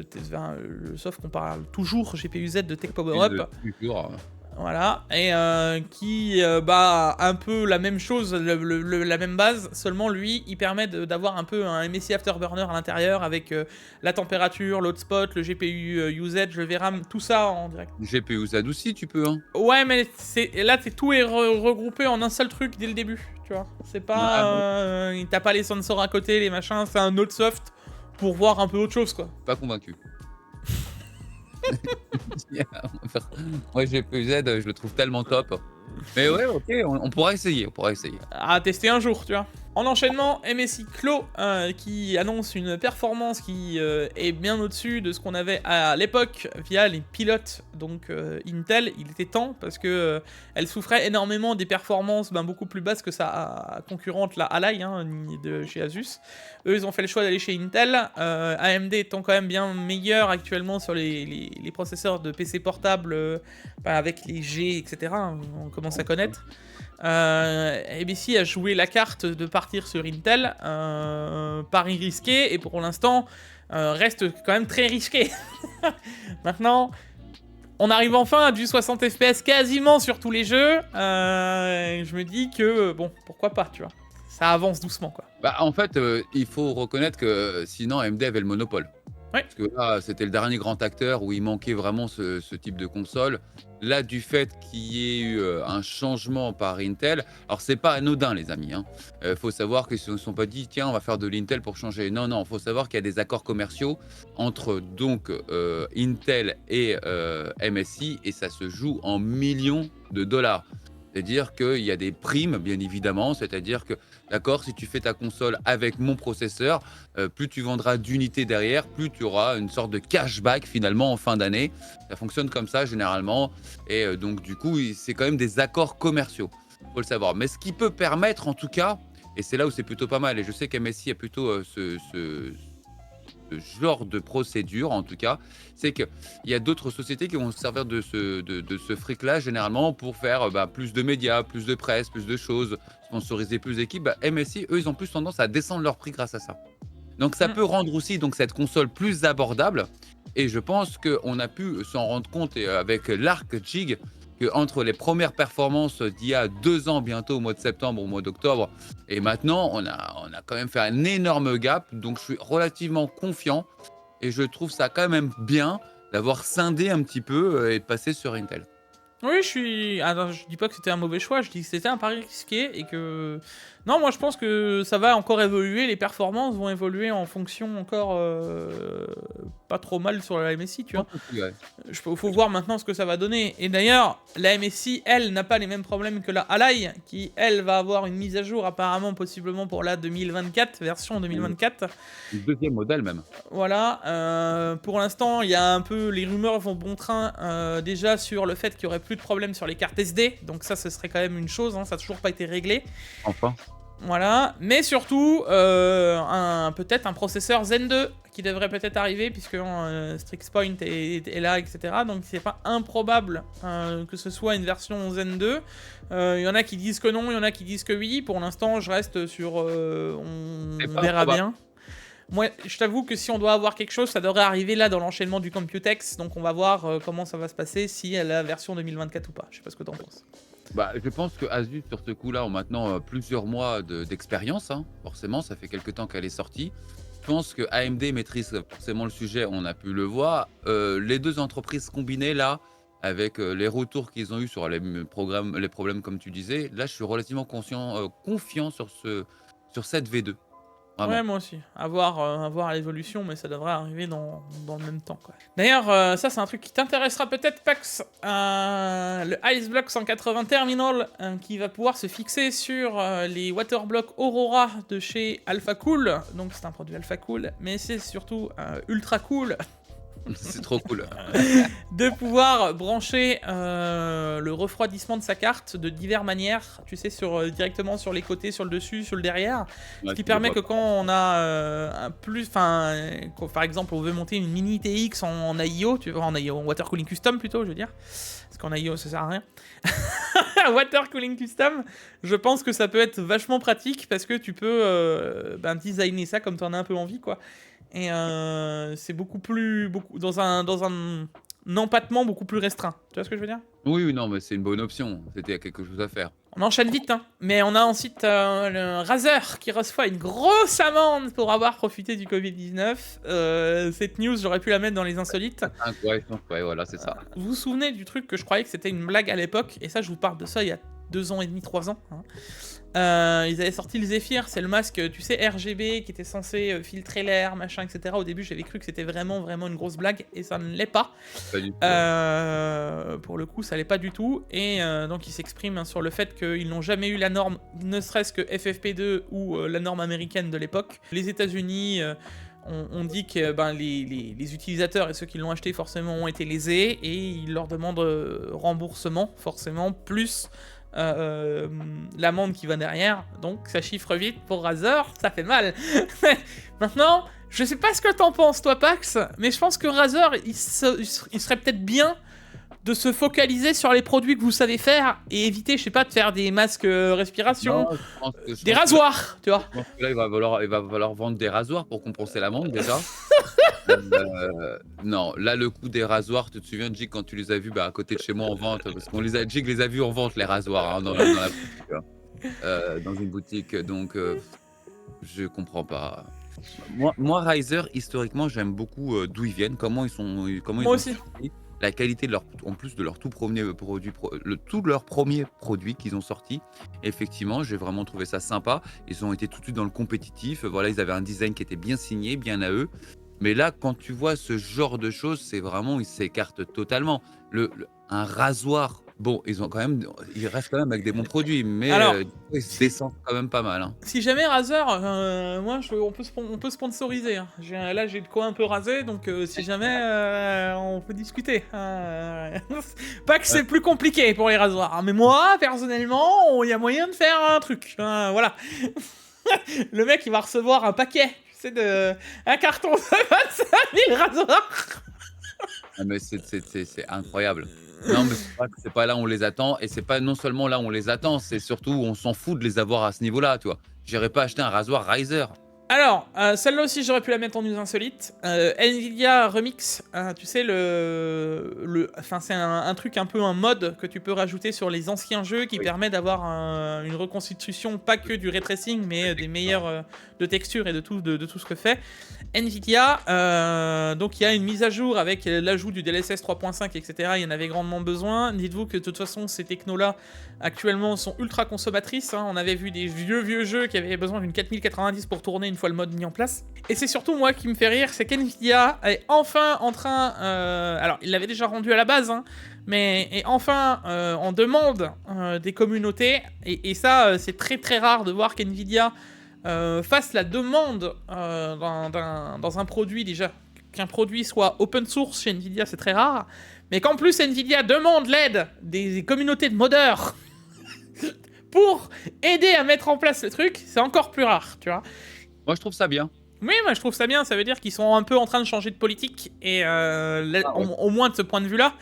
soft qu'on parle toujours, GPU-Z de Tech Power Up. Toujours. Voilà, et qui a un peu la même chose, la même base, seulement lui, il permet d'avoir un peu un MSI Afterburner à l'intérieur avec la température, l'hotspot, le GPU usage, le VRAM, tout ça en direct. GPU Z aussi, tu peux, hein. Ouais, mais là, tout est regroupé en un seul truc dès le début, tu vois. C'est pas... t'as pas les sensors à côté, les machins, c'est un autre soft pour voir un peu autre chose, quoi. Pas convaincu. Moi, GPU Z, je le trouve tellement top. Mais ouais, ok, on pourra essayer, À tester un jour, tu vois. En enchaînement, MSI Clos qui annonce une performance qui est bien au-dessus de ce qu'on avait à l'époque via les pilotes, donc Intel. Il était temps parce que elle souffrait énormément des performances beaucoup plus basses que sa concurrente, la Ally, hein, de chez Asus. Eux, ils ont fait le choix d'aller chez Intel. AMD étant quand même bien meilleur actuellement sur les processeurs de PC portables avec les G, etc. On commence à connaître. ABC a joué la carte de partir sur Intel, pari risqué, et pour l'instant reste quand même très risqué. Maintenant, on arrive enfin à du 60 FPS quasiment sur tous les jeux. Je me dis que, bon, pourquoi pas, tu vois. Ça avance doucement, quoi. Bah, en fait, il faut reconnaître que sinon, AMD avait le monopole. Ouais. Parce que là, c'était le dernier grand acteur où il manquait vraiment ce type de console. Là, du fait qu'il y ait eu un changement par Intel, alors c'est pas anodin, les amis. Il faut savoir qu'ils ne se sont pas dit, tiens, on va faire de l'Intel pour changer. Non, il faut savoir qu'il y a des accords commerciaux entre donc Intel et MSI et ça se joue en millions de dollars. C'est-à-dire qu'il y a des primes, bien évidemment. C'est-à-dire que, d'accord, si tu fais ta console avec mon processeur, plus tu vendras d'unités derrière, plus tu auras une sorte de cashback finalement en fin d'année. Ça fonctionne comme ça généralement. Et donc, du coup, c'est quand même des accords commerciaux. Il faut le savoir. Mais ce qui peut permettre, en tout cas, et c'est là où c'est plutôt pas mal, et je sais qu'MSI a plutôt ce genre de procédure, en tout cas, c'est qu'il y a d'autres sociétés qui vont se servir de ce fric-là, généralement, pour faire plus de médias, plus de presse, plus de choses, sponsoriser plus d'équipes. MSI, eux, ils ont plus tendance à descendre leur prix grâce à ça. Donc, ça peut rendre aussi donc, cette console plus abordable. Et je pense qu'on a pu s'en rendre compte avec l'Arc Jig, entre les premières performances d'il y a 2 ans bientôt, au mois de septembre, au mois d'octobre, et maintenant, on a quand même fait un énorme gap. Donc, je suis relativement confiant et je trouve ça quand même bien d'avoir scindé un petit peu et de passer sur Intel. Oui, je dis pas que c'était un mauvais choix, je dis que c'était un pari risqué et que... Non, moi je pense que ça va encore évoluer, les performances vont évoluer en fonction encore pas trop mal sur la MSI, tu vois. Ouais. Faut voir maintenant ce que ça va donner. Et d'ailleurs, la MSI, elle, n'a pas les mêmes problèmes que la Ally, qui, elle, va avoir une mise à jour apparemment, possiblement pour la 2024, version 2024. Le deuxième modèle même. Voilà, pour l'instant, il y a un peu... Les rumeurs vont bon train déjà sur le fait qu'il y aurait plus de problèmes sur les cartes SD. Donc ça, ce serait quand même une chose, hein, ça n'a toujours pas été réglé. Enfin. Voilà, mais surtout, peut-être un processeur Zen 2 qui devrait peut-être arriver, puisque StrixPoint est là, etc. Donc c'est pas improbable que ce soit une version Zen 2. Il y en a qui disent que non, il y en a qui disent que oui. Pour l'instant, je reste sur... on verra bien. Moi, je t'avoue que si on doit avoir quelque chose, ça devrait arriver là dans l'enchaînement du Computex. Donc on va voir comment ça va se passer, si elle a la version 2024 ou pas. Je sais pas ce que t'en penses. Bah, je pense que Asus, sur ce coup-là, ont maintenant plusieurs mois d'expérience. Hein. Forcément, ça fait quelques temps qu'elle est sortie. Je pense que AMD maîtrise forcément le sujet, on a pu le voir. Les deux entreprises combinées, là, avec les retours qu'ils ont eu sur les problèmes, comme tu disais, là, je suis relativement confiant sur cette V2. Vraiment. Ouais, moi aussi. À voir l'évolution, mais ça devrait arriver dans le même temps, quoi. D'ailleurs, ça, c'est un truc qui t'intéressera peut-être, Pax. Le IceBlock 180 Terminal, qui va pouvoir se fixer sur les Waterblock Aurora de chez AlphaCool. Donc, c'est un produit AlphaCool, mais c'est surtout ultra cool. C'est trop cool. De pouvoir brancher le refroidissement de sa carte de diverses manières, tu sais, directement sur les côtés, sur le dessus, sur le derrière, ce qui permet que quand on a par exemple, on veut monter une mini TX en AIO, tu vois, en AIO, en Water Cooling Custom plutôt, je veux dire, parce qu'en AIO ça sert à rien. Water Cooling Custom, je pense que ça peut être vachement pratique parce que tu peux designer ça comme tu en as un peu envie, quoi. Et c'est dans un empattement beaucoup plus restreint. Tu vois ce que je veux dire? Oui, non, mais c'est une bonne option. C'était quelque chose à faire. On enchaîne vite, hein. Mais on a ensuite le Razer qui reçoit une grosse amende pour avoir profité du Covid-19. Cette news, j'aurais pu la mettre dans les insolites. Ouais, voilà, c'est ça. Vous vous souvenez du truc que je croyais que c'était une blague à l'époque? Et ça, je vous parle de ça il y a 2 ans et demi, 3 ans. Hein. Ils avaient sorti le Zephyr, c'est le masque, tu sais, RGB, qui était censé filtrer l'air, machin, etc. Au début, j'avais cru que c'était vraiment une grosse blague, et ça ne l'est pas. Pas du tout. Pour le coup, ça l'est pas du tout. Et donc, ils s'expriment sur le fait qu'ils n'ont jamais eu la norme, ne serait-ce que FFP2 ou la norme américaine de l'époque. Les États-Unis... on dit que les utilisateurs et ceux qui l'ont acheté forcément ont été lésés et ils leur demandent remboursement forcément plus l'amende qui va derrière, donc ça chiffre vite pour Razer, ça fait mal. Maintenant, je sais pas ce que t'en penses toi Pax, mais je pense que Razer il serait peut-être bien de se focaliser sur les produits que vous savez faire et éviter, je sais pas, de faire des masques respiration, des rasoirs, tu vois. Je pense que là, il va falloir vendre des rasoirs pour compenser l'amende déjà. Non, là, le coût des rasoirs, tu te souviens, Jig, quand tu les as vus à côté de chez moi en vente, parce qu'on Jig les a vus en vente, les rasoirs, hein, dans la boutique, dans une boutique, donc je comprends pas. Moi, Razer, historiquement, j'aime beaucoup d'où ils viennent, comment ils sont. Moi aussi. La qualité de en plus de leur tout premier produit, tout leur premier produit qu'ils ont sorti. Effectivement, j'ai vraiment trouvé ça sympa. Ils ont été tout de suite dans le compétitif. Voilà, ils avaient un design qui était bien signé, bien à eux. Mais là, quand tu vois ce genre de choses, c'est vraiment, ils s'écartent totalement. Un rasoir, bon, ils restent quand même avec des bons produits, mais alors, ils se descendent quand même pas mal. Hein. Si jamais Razer, on peut sponsoriser. Hein. Là, j'ai de quoi un peu raser, donc si jamais, on peut discuter. Pas que c'est plus compliqué pour les rasoirs, hein, mais moi, personnellement, il y a moyen de faire un truc. Voilà. Le mec, il va recevoir un paquet. Un carton de 25 000 rasoirs. Ah mais c'est incroyable. Non mais c'est pas là où on les attend, et c'est pas non seulement là où on les attend, c'est surtout où on s'en fout de les avoir à ce niveau-là, tu vois. J'irais pas acheter un rasoir Razer. Alors, celle-là aussi, j'aurais pu la mettre en news insolite. Nvidia Remix, tu sais, enfin, c'est un truc un peu un mode que tu peux rajouter sur les anciens jeux qui permet d'avoir une reconstitution, pas que du ray tracing, mais des meilleurs de textures et de tout ce que fait Nvidia. Donc, il y a une mise à jour avec l'ajout du DLSS 3.5, etc. Il y en avait grandement besoin. Dites-vous que de toute façon, ces technos-là, actuellement, sont ultra consommatrices. On avait vu des vieux jeux qui avaient besoin d'une 4090 pour tourner une fois le mode mis en place. Et c'est surtout moi qui me fait rire, c'est qu'NVIDIA est enfin en train... alors, il l'avait déjà rendu à la base, mais est enfin en demande des communautés. Et ça, c'est très très rare de voir qu'NVIDIA fasse la demande dans un produit déjà. Qu'un produit soit open source chez NVIDIA, c'est très rare. Mais qu'en plus, NVIDIA demande l'aide des communautés de modeurs pour aider à mettre en place le truc, c'est encore plus rare, tu vois. Moi, je trouve ça bien. Oui, moi je trouve ça bien, ça veut dire qu'ils sont un peu en train de changer de politique, et au moins de ce point de vue-là,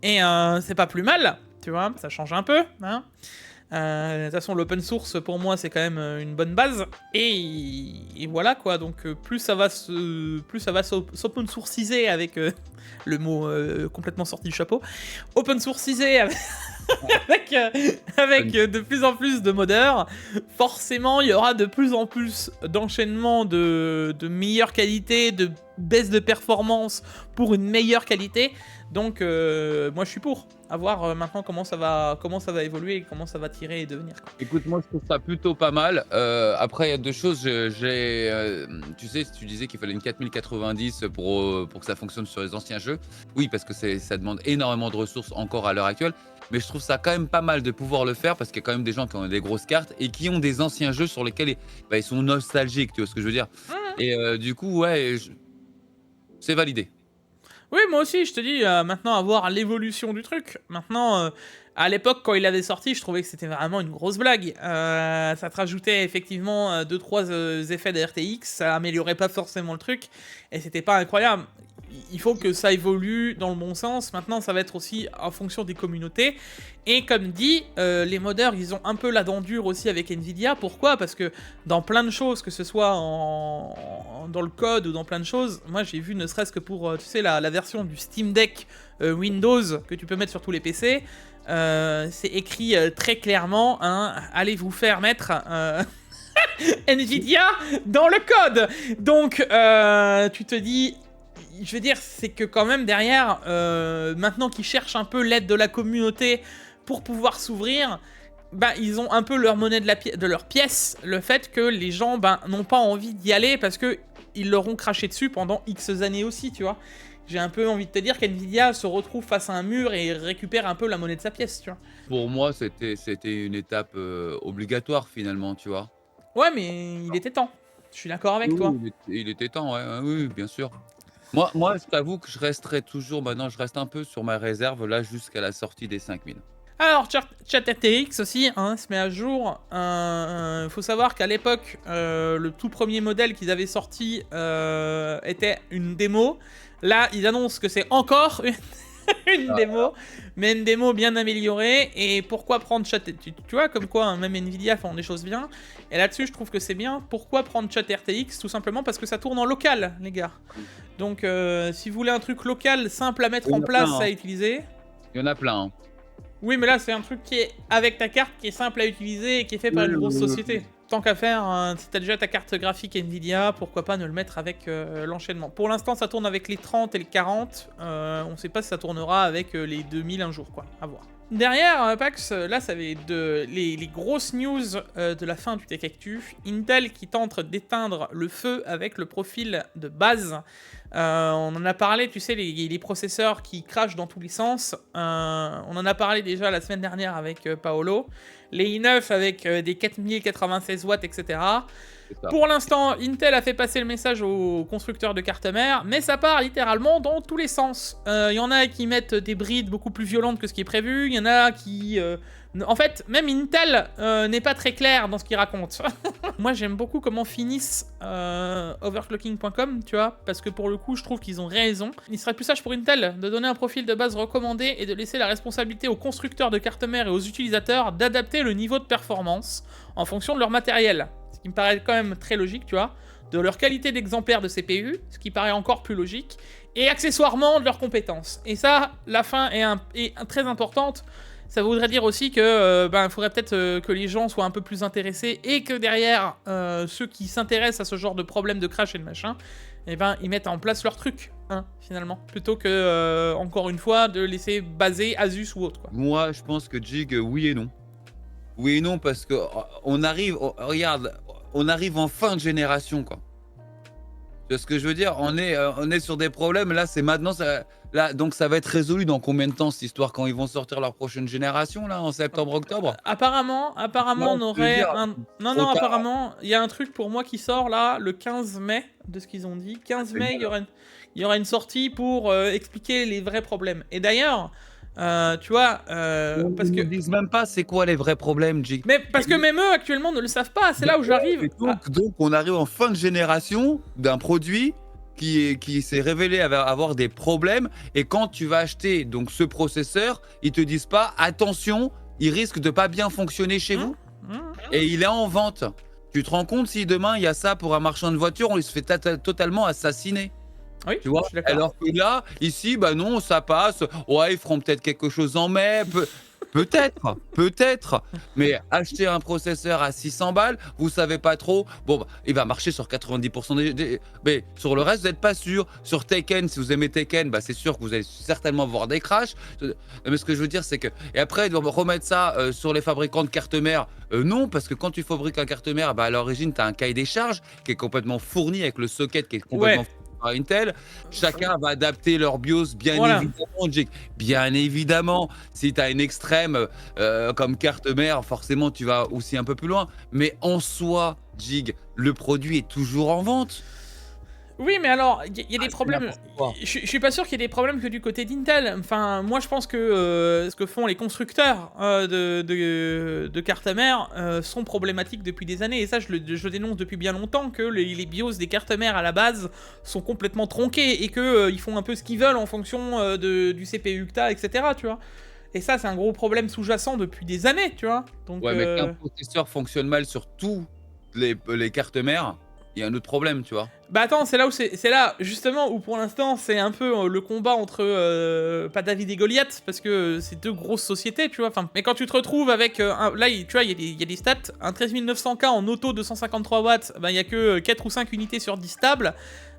et c'est pas plus mal, tu vois, ça change un peu, hein. De toute façon, l'open source, pour moi, c'est quand même une bonne base, et voilà, quoi, donc plus ça va s'open sourciser avec le mot complètement sorti du chapeau, open sourciser avec de plus en plus de modeurs, forcément il y aura de plus en plus d'enchaînements de meilleure qualité, de baisse de performance pour une meilleure qualité. Donc moi je suis pour. À voir maintenant comment ça va évoluer, comment ça va tirer et devenir, quoi. Écoute, moi je trouve ça plutôt pas mal. Après, il y a deux choses. Tu sais, tu disais qu'il fallait une 4090 pour que ça fonctionne sur les anciens jeux. Oui, parce que ça demande énormément de ressources encore à l'heure actuelle. Mais je trouve ça quand même pas mal de pouvoir le faire parce qu'il y a quand même des gens qui ont des grosses cartes et qui ont des anciens jeux sur lesquels ils sont nostalgiques, tu vois ce que je veux dire. Et du coup, ouais, c'est validé. Oui, moi aussi, je te dis, maintenant, à voir l'évolution du truc. Maintenant, à l'époque, quand il avait sorti, je trouvais que c'était vraiment une grosse blague. Ça te rajoutait effectivement 2-3 effets de RTX, ça améliorait pas forcément le truc, et c'était pas incroyable. Il faut que ça évolue dans le bon sens. Maintenant, ça va être aussi en fonction des communautés. Et comme dit, les modeurs, ils ont un peu la dent dure aussi avec Nvidia. Pourquoi ? Parce que dans plein de choses, que ce soit dans le code ou dans plein de choses, moi j'ai vu ne serait-ce que pour, tu sais, la version du Steam Deck Windows que tu peux mettre sur tous les PC, c'est écrit très clairement, allez vous faire mettre... Nvidia dans le code. Donc, tu te dis... Je veux dire, c'est que quand même derrière, maintenant qu'ils cherchent un peu l'aide de la communauté pour pouvoir s'ouvrir, ils ont un peu leur monnaie de leur pièce, le fait que les gens n'ont pas envie d'y aller parce qu'ils leur ont craché dessus pendant X années aussi, tu vois. J'ai un peu envie de te dire qu'NVIDIA se retrouve face à un mur et récupère un peu la monnaie de sa pièce, tu vois. Pour moi, c'était une étape obligatoire finalement, tu vois. Ouais, mais il était temps. Je suis d'accord avec toi. Il était temps, ouais, oui, bien sûr. Moi, je t'avoue que je resterai toujours, maintenant, je reste un peu sur ma réserve, là, jusqu'à la sortie des 5000. Alors, ChatRTX aussi, se met à jour. Faut savoir qu'à l'époque, le tout premier modèle qu'ils avaient sorti était une démo. Là, ils annoncent que c'est encore une démo, mais une démo bien améliorée. Et pourquoi prendre ChatRTX ? Tu vois, comme quoi, même Nvidia font des choses bien. Et là-dessus, je trouve que c'est bien. Pourquoi prendre ChatRTX ? Tout simplement parce que ça tourne en local, les gars. Donc, si vous voulez un truc local, simple à mettre en place, à utiliser... Il y en a plein, Oui, mais là, c'est un truc qui est avec ta carte, qui est simple à utiliser et qui est fait par une grosse société. Tant qu'à faire, si t'as déjà ta carte graphique Nvidia, pourquoi pas ne le mettre avec l'enchaînement. Pour l'instant, ça tourne avec les 30 et les 40. On sait pas si ça tournera avec les 2000 un jour, quoi. À voir. Derrière, Pax, là, ça va être les grosses news de la fin du Tech Actu. Intel qui tente d'éteindre le feu avec le profil de base. On en a parlé, tu sais, les processeurs qui crachent dans tous les sens. On en a parlé déjà la semaine dernière avec Paolo. Les i9 avec des 4096 watts, etc. Pour l'instant, Intel a fait passer le message aux constructeurs de cartes mères, mais ça part littéralement dans tous les sens. Il y en a qui mettent des brides beaucoup plus violentes que ce qui est prévu, il y en a qui... En fait, même Intel n'est pas très clair dans ce qu'il raconte. Moi, j'aime beaucoup comment finissent overclocking.com, tu vois, parce que pour le coup, je trouve qu'ils ont raison. Il serait plus sage pour Intel de donner un profil de base recommandé et de laisser la responsabilité aux constructeurs de cartes mères et aux utilisateurs d'adapter le niveau de performance en fonction de leur matériel. Ce qui me paraît quand même très logique, tu vois. de leur qualité d'exemplaire de CPU, ce qui paraît encore plus logique, et accessoirement de leurs compétences. Et ça, la fin est très importante. Ça voudrait dire aussi que faudrait peut-être que les gens soient un peu plus intéressés et que derrière, ceux qui s'intéressent à ce genre de problème de crash et de machin, ils mettent en place leur truc, finalement, plutôt que, encore une fois, de laisser baser Asus ou autre, quoi. Moi, je pense que Jig, oui et non. Oui et non, parce que regarde, on arrive en fin de génération, quoi. Tu vois ce que je veux dire? On est sur des problèmes, là, c'est maintenant, là, donc ça va être résolu dans combien de temps, cette histoire, quand ils vont sortir leur prochaine génération, là, en septembre, octobre? Apparemment, on aurait un... Non, trop tard. apparemment, il y a un truc pour moi qui sort, là, le 15 mai, de ce qu'ils ont dit. 15 mai, il y aura une sortie pour expliquer les vrais problèmes. Et d'ailleurs... tu vois, parce que... Ils ne disent même pas c'est quoi les vrais problèmes, Jig. Mais parce que même eux, actuellement, ne le savent pas. C'est là où j'arrive. Donc, on arrive en fin de génération d'un produit qui s'est révélé avoir des problèmes. Et quand tu vas acheter donc ce processeur, ils te disent pas attention, il risque de pas bien fonctionner chez vous. Et il est en vente. Tu te rends compte si demain il y a ça pour un marchand de voitures, on se fait totalement assassiner. Oui, tu vois, je suis d'accord. alors que là, ici, bah non, ça passe. Ouais, ils feront peut-être quelque chose en mai. Peut-être. Mais acheter un processeur à 600 balles, vous savez pas trop. Bon, bah, il va marcher sur 90% mais sur le reste, vous n'êtes pas sûr. Sur Tekken, si vous aimez Tekken, bah, c'est sûr que vous allez certainement voir des crashs. Mais ce que je veux dire, c'est que... Et après, remettre ça sur les fabricants de cartes mères, non, parce que quand tu fabriques un carte mère, bah, à l'origine, tu as un cahier des charges qui est complètement fourni avec le socket qui est complètement fourni par Intel. Chacun va adapter leur BIOS, bien évidemment, Jake. Bien évidemment, si tu as une extrême comme carte mère, forcément tu vas aussi un peu plus loin. Mais en soi, Jig, le produit est toujours en vente. Oui, mais alors, il y a des problèmes. Je suis pas sûr qu'il y ait des problèmes que du côté d'Intel. Enfin, moi, je pense que ce que font les constructeurs de cartes mères sont problématiques depuis des années. Et ça, je dénonce depuis bien longtemps que les BIOS des cartes mères à la base sont complètement tronqués et que ils font un peu ce qu'ils veulent en fonction du CPU que t'as, etc. Tu vois. Et ça, c'est un gros problème sous-jacent depuis des années, tu vois. Donc, ouais, mais qu'un processeur fonctionne mal sur tous les cartes mères, il y a un autre problème, tu vois. Bah attends, c'est là justement où pour l'instant c'est un peu le combat entre pas David et Goliath, parce que c'est deux grosses sociétés, tu vois. Enfin, mais quand tu te retrouves avec là, tu vois, il y a des stats, un 13900K en auto 253 watts, bah il y a que 4 ou 5 unités sur 10 stables.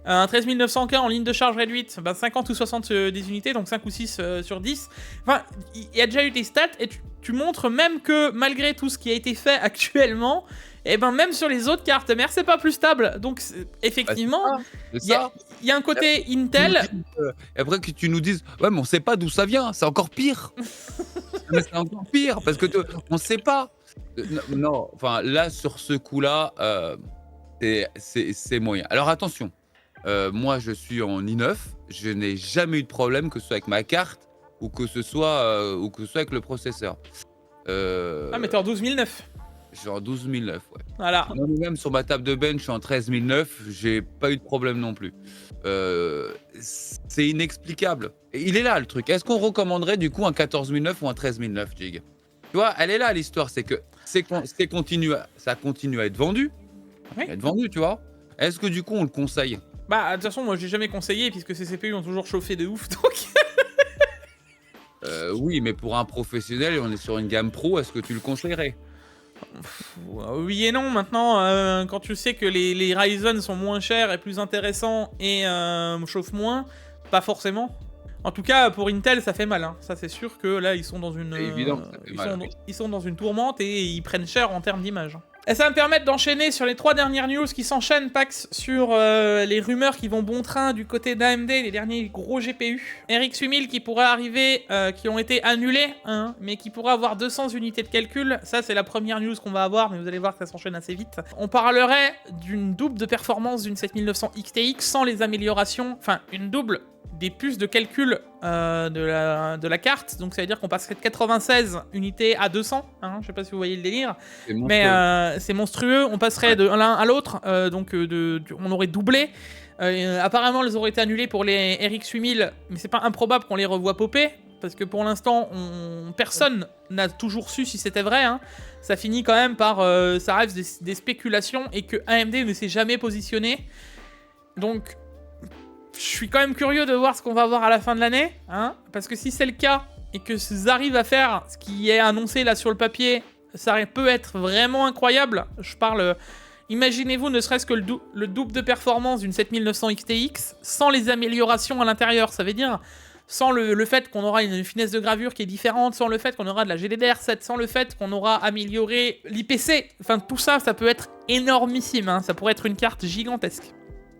Un 13900K en ligne de charge réduite, ben 50 ou 60 des unités, donc 5 ou 6 sur 10. Enfin, il y a déjà eu des stats et tu montres même que malgré tout ce qui a été fait actuellement, et ben même sur les autres cartes mères, c'est pas plus stable. Donc effectivement, il y a un côté Intel. Et après que tu nous dises, ouais, mais on sait pas d'où ça vient, c'est encore pire. Mais c'est encore pire parce que on sait pas. Non, enfin là sur ce coup-là, c'est moyen. Alors attention. Moi, je suis en i9. Je n'ai jamais eu de problème, que ce soit avec ma carte ou que ce soit avec le processeur. Ah, mais t'es en 12009. Je suis en 12009, ouais. Voilà. Même sur ma table de bench, je suis en 13009. J'ai pas eu de problème non plus. C'est inexplicable. Et il est là le truc. Est-ce qu'on recommanderait du coup un 14009 ou un 13009, Jig? Tu vois, elle est là l'histoire. C'est que ça continue à être vendu. Oui. Être vendu, tu vois. Est-ce que du coup on le conseille? Bah, de toute façon, moi j'ai jamais conseillé puisque ces CPU ont toujours chauffé de ouf, donc. Oui, mais pour un professionnel, on est sur une gamme pro, est-ce que tu le conseillerais? Oui et non, maintenant, quand tu sais que les Ryzen sont moins chers et plus intéressants et chauffent moins, pas forcément. En tout cas, pour Intel, ça fait mal. Hein. Ça, c'est sûr que là, ils sont dans une. C'est évident que ça fait mal, ils sont dans une tourmente et ils prennent cher en termes d'image. Et ça va me permettre d'enchaîner sur les 3 dernières news qui s'enchaînent, Pax, sur les rumeurs qui vont bon train du côté d'AMD, les derniers gros GPU. RX 8000 qui pourrait arriver, qui ont été annulés, hein, mais qui pourrait avoir 200 unités de calcul. Ça, c'est la première news qu'on va avoir, mais vous allez voir que ça s'enchaîne assez vite. On parlerait d'une double de performance d'une 7900 XTX sans les améliorations, enfin, une double des puces de calcul de la carte, donc ça veut dire qu'on passerait de 96 unités à 200, hein, je sais pas si vous voyez le délire, mais c'est monstrueux, on passerait de l'un à l'autre, donc on aurait doublé. Apparemment elles auraient été annulées pour les RX 8000, mais c'est pas improbable qu'on les revoie popper, parce que pour l'instant, personne n'a toujours su si c'était vrai. Hein. Ça finit quand même par... ça reste des spéculations et que AMD ne s'est jamais positionné. Donc, je suis quand même curieux de voir ce qu'on va voir à la fin de l'année. Hein, parce que si c'est le cas et que ça arrive à faire ce qui est annoncé là sur le papier, ça peut être vraiment incroyable. Je parle... Imaginez-vous ne serait-ce que le double de performance d'une 7900 XTX sans les améliorations à l'intérieur. Ça veut dire sans le fait qu'on aura une finesse de gravure qui est différente, sans le fait qu'on aura de la GDDR7, sans le fait qu'on aura amélioré l'IPC. Enfin, tout ça, ça peut être énormissime. Hein. Ça pourrait être une carte gigantesque.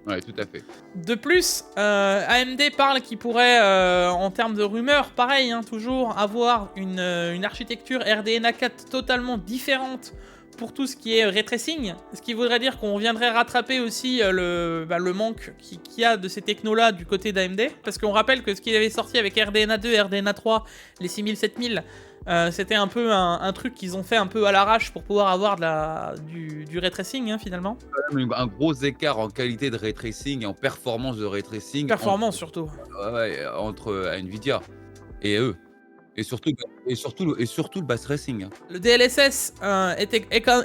Ouais, tout à fait. De plus, AMD parle qu'il pourrait, en termes de rumeurs, pareil, hein, toujours avoir une architecture RDNA 4 totalement différente pour tout ce qui est ray tracing, ce qui voudrait dire qu'on viendrait rattraper aussi le manque qu'il y a de ces technos-là du côté d'AMD, parce qu'on rappelle que ce qui avait sorti avec RDNA 2 et RDNA 3, les 6000-7000, c'était un peu un truc qu'ils ont fait un peu à l'arrache pour pouvoir avoir du ray tracing, hein, finalement. Un gros écart en qualité de ray tracing et en performance de ray tracing. Performance surtout. Ouais, entre Nvidia et eux. Et surtout le bass tracing. Hein. Le DLSS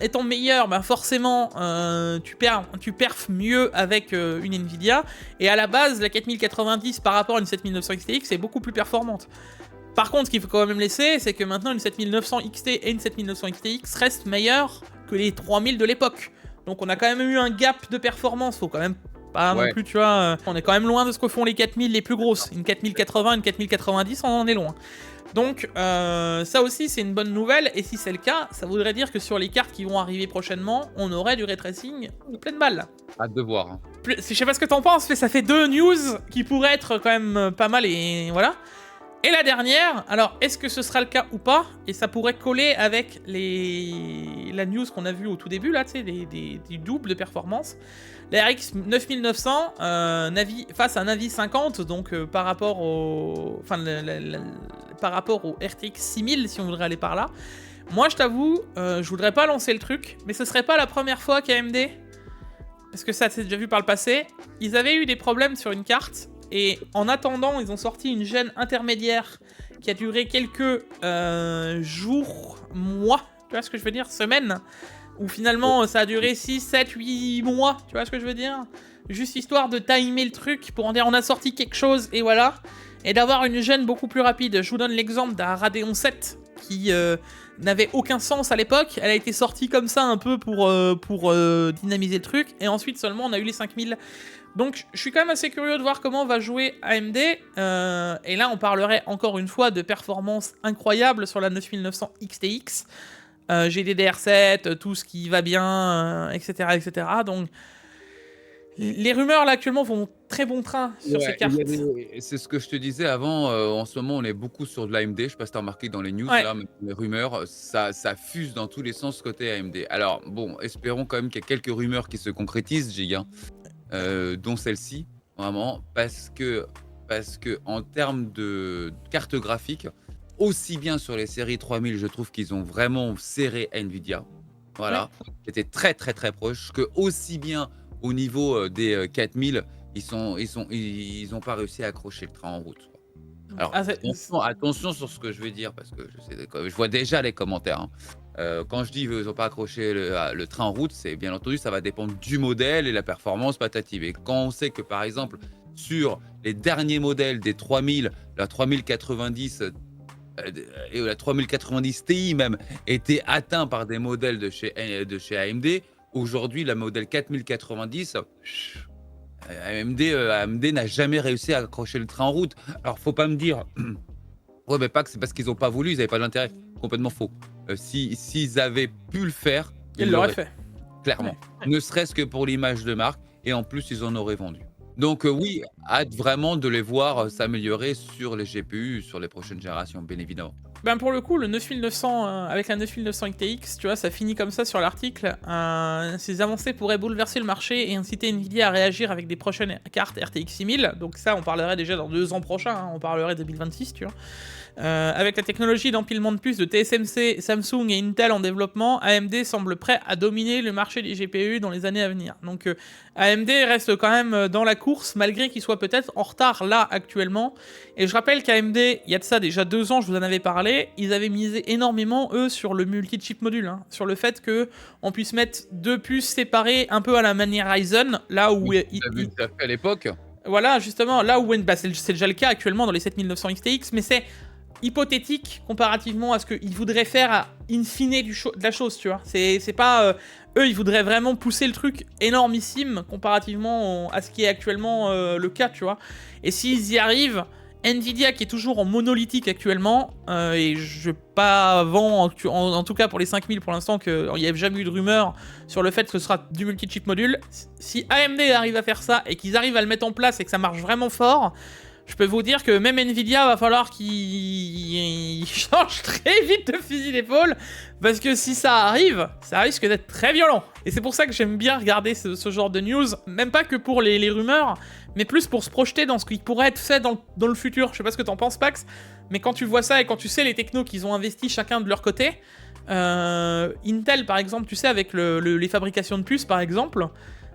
étant meilleur, bah forcément, tu perfs mieux avec une Nvidia. Et à la base, la 4090 par rapport à une 7900 XTX est beaucoup plus performante. Par contre, ce qu'il faut quand même laisser, c'est que maintenant une 7900 XT et une 7900 XTX restent meilleures que les 3000 de l'époque. Donc on a quand même eu un gap de performance, faut quand même pas non plus, tu vois. On est quand même loin de ce que font les 4000 les plus grosses. Une 4080, une 4090, on en est loin. Donc ça aussi c'est une bonne nouvelle, et si c'est le cas, ça voudrait dire que sur les cartes qui vont arriver prochainement, on aurait du ray tracing de pleine balle. Hâte de voir. Hein. Je sais pas ce que t'en penses, mais ça fait 2 news qui pourraient être quand même pas mal, et voilà. Et la dernière, alors est-ce que ce sera le cas ou pas? Et ça pourrait coller avec la news qu'on a vue au tout début, là, tu sais, des doubles de performance. La RX 9900 face à Navi 50, donc par rapport au RTX 6000, si on voudrait aller par là. Moi, je t'avoue, je voudrais pas lancer le truc, mais ce serait pas la première fois qu'AMD, parce que ça s'est déjà vu par le passé, ils avaient eu des problèmes sur une carte. Et en attendant, ils ont sorti une gêne intermédiaire qui a duré quelques jours, mois, tu vois ce que je veux dire, semaines, où finalement ça a duré 6, 7, 8 mois, tu vois ce que je veux dire, juste histoire de timer le truc pour en dire on a sorti quelque chose et voilà, et d'avoir une gêne beaucoup plus rapide. Je vous donne l'exemple d'un Radeon 7 qui n'avait aucun sens à l'époque, elle a été sortie comme ça un peu pour dynamiser le truc, et ensuite seulement on a eu les 5000. Donc je suis quand même assez curieux de voir comment va jouer AMD, et là on parlerait encore une fois de performance incroyable sur la 9900 XTX, GDDR7, tout ce qui va bien, etc., etc. Donc les rumeurs là actuellement vont très bon train sur ces cartes. C'est ce que je te disais avant, en ce moment on est beaucoup sur de l'AMD, je sais pas si t'as remarqué dans les news, là, mais les rumeurs, ça fuse dans tous les sens côté AMD. Alors bon, espérons quand même qu'il y a quelques rumeurs qui se concrétisent, Giga. Dont celle-ci, vraiment, parce que en termes de carte graphique, aussi bien sur les séries 3000, je trouve qu'ils ont vraiment serré Nvidia. Voilà, c'était très très très proche, que aussi bien au niveau des 4000, ils ont pas réussi à accrocher le train en route. Alors attention sur ce que je vais dire, parce que je vois déjà les commentaires. Hein. Quand je dis qu'ils n'ont pas accroché le train en route, c'est bien entendu, ça va dépendre du modèle et la performance patati. Et quand on sait que par exemple, sur les derniers modèles des 3000, la 3090 et la 3090 Ti même, étaient atteints par des modèles de chez AMD, aujourd'hui, la modèle 4090, AMD n'a jamais réussi à accrocher le train en route. Alors, faut pas me dire, ouais, mais pas que c'est parce qu'ils n'ont pas voulu, ils n'avaient pas d'intérêt. Complètement faux. S'ils avaient pu le faire, ils l'auraient fait. Clairement. Ouais. Ne serait-ce que pour l'image de marque, et en plus, ils en auraient vendu. Donc oui, hâte vraiment de les voir s'améliorer sur les GPU, sur les prochaines générations, bien évidemment. Ben pour le coup, le 9900, avec la 9900 XTX, tu vois, ça finit comme ça sur l'article. Ces avancées pourraient bouleverser le marché et inciter Nvidia à réagir avec des prochaines cartes RTX 6000. Donc ça, on parlerait déjà dans 2 ans prochains, hein, on parlerait 2026, tu vois. Avec la technologie d'empilement de puces de TSMC, Samsung et Intel en développement, AMD semble prêt à dominer le marché des GPU dans les années à venir. Donc AMD reste quand même dans la course, malgré qu'ils soient soit peut-être en retard là actuellement. Et je rappelle qu'AMD, il y a de ça déjà 2 ans, je vous en avais parlé, ils avaient misé énormément, eux, sur le multi-chip module, hein, sur le fait qu'on puisse mettre 2 puces séparées un peu à la manière Ryzen, là où... Oui, t'as vu ça fait à l'époque. Voilà, justement, là où bah, c'est déjà le cas actuellement dans les 7900 XTX, mais c'est hypothétique comparativement à ce qu'ils voudraient faire in fine de la chose, tu vois. C'est pas... eux, ils voudraient vraiment pousser le truc énormissime comparativement à ce qui est actuellement le cas, tu vois. Et s'ils y arrivent, Nvidia qui est toujours en monolithique actuellement, et je pas avant, en tout cas pour les 5000 pour l'instant, qu'il n'y a jamais eu de rumeur sur le fait que ce sera du multi-chip module. Si AMD arrive à faire ça et qu'ils arrivent à le mettre en place et que ça marche vraiment fort, je peux vous dire que même Nvidia va falloir qu'il change très vite de fusil d'épaule, parce que si ça arrive, ça risque d'être très violent. Et c'est pour ça que j'aime bien regarder ce genre de news, même pas que pour les rumeurs, mais plus pour se projeter dans ce qui pourrait être fait dans le futur. Je sais pas ce que t'en penses, Pax, mais quand tu vois ça et quand tu sais les technos qu'ils ont investi chacun de leur côté, Intel par exemple, tu sais, avec les fabrications de puces par exemple,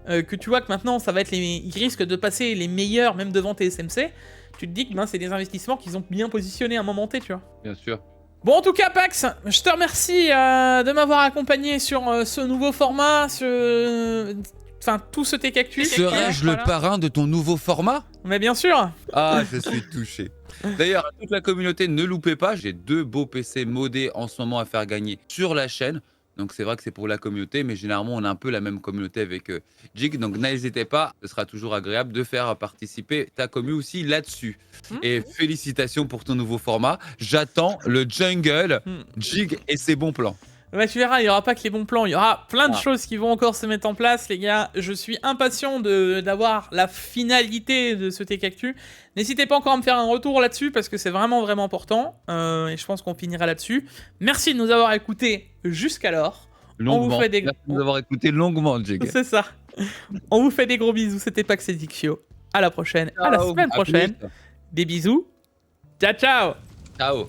que tu vois que maintenant ça va être ils risquent de passer les meilleurs même devant TSMC, tu te dis que ben, c'est des investissements qu'ils ont bien positionnés à un moment T, tu vois. Bien sûr. Bon, en tout cas, Pax, je te remercie de m'avoir accompagné sur ce nouveau format, enfin, tout ce T-Cactus. Serais-je le parrain de ton nouveau format? Mais bien sûr. Ah, je suis touché. D'ailleurs, à toute la communauté, ne loupez pas, j'ai 2 beaux PC modés en ce moment à faire gagner sur la chaîne. Donc c'est vrai que c'est pour la communauté, mais généralement on a un peu la même communauté avec Jig. Donc n'hésitez pas, ce sera toujours agréable de faire participer ta commu aussi là-dessus. Et félicitations pour ton nouveau format. J'attends le jungle, Jig et ses bons plans. Bah, tu verras, il n'y aura pas que les bons plans, il y aura plein de choses qui vont encore se mettre en place, les gars. Je suis impatient d'avoir la finalité de ce T-Cactus. N'hésitez pas encore à me faire un retour là-dessus, parce que c'est vraiment, vraiment important. Et je pense qu'on finira là-dessus. Merci de nous avoir écoutés jusqu'alors. Longuement. On vous fait Merci de nous avoir écoutés longuement, Jig. C'est ça. On vous fait des gros bisous, c'était Pax et Dixio. À la prochaine, à la semaine prochaine. Des bisous. Ciao, ciao. Ciao.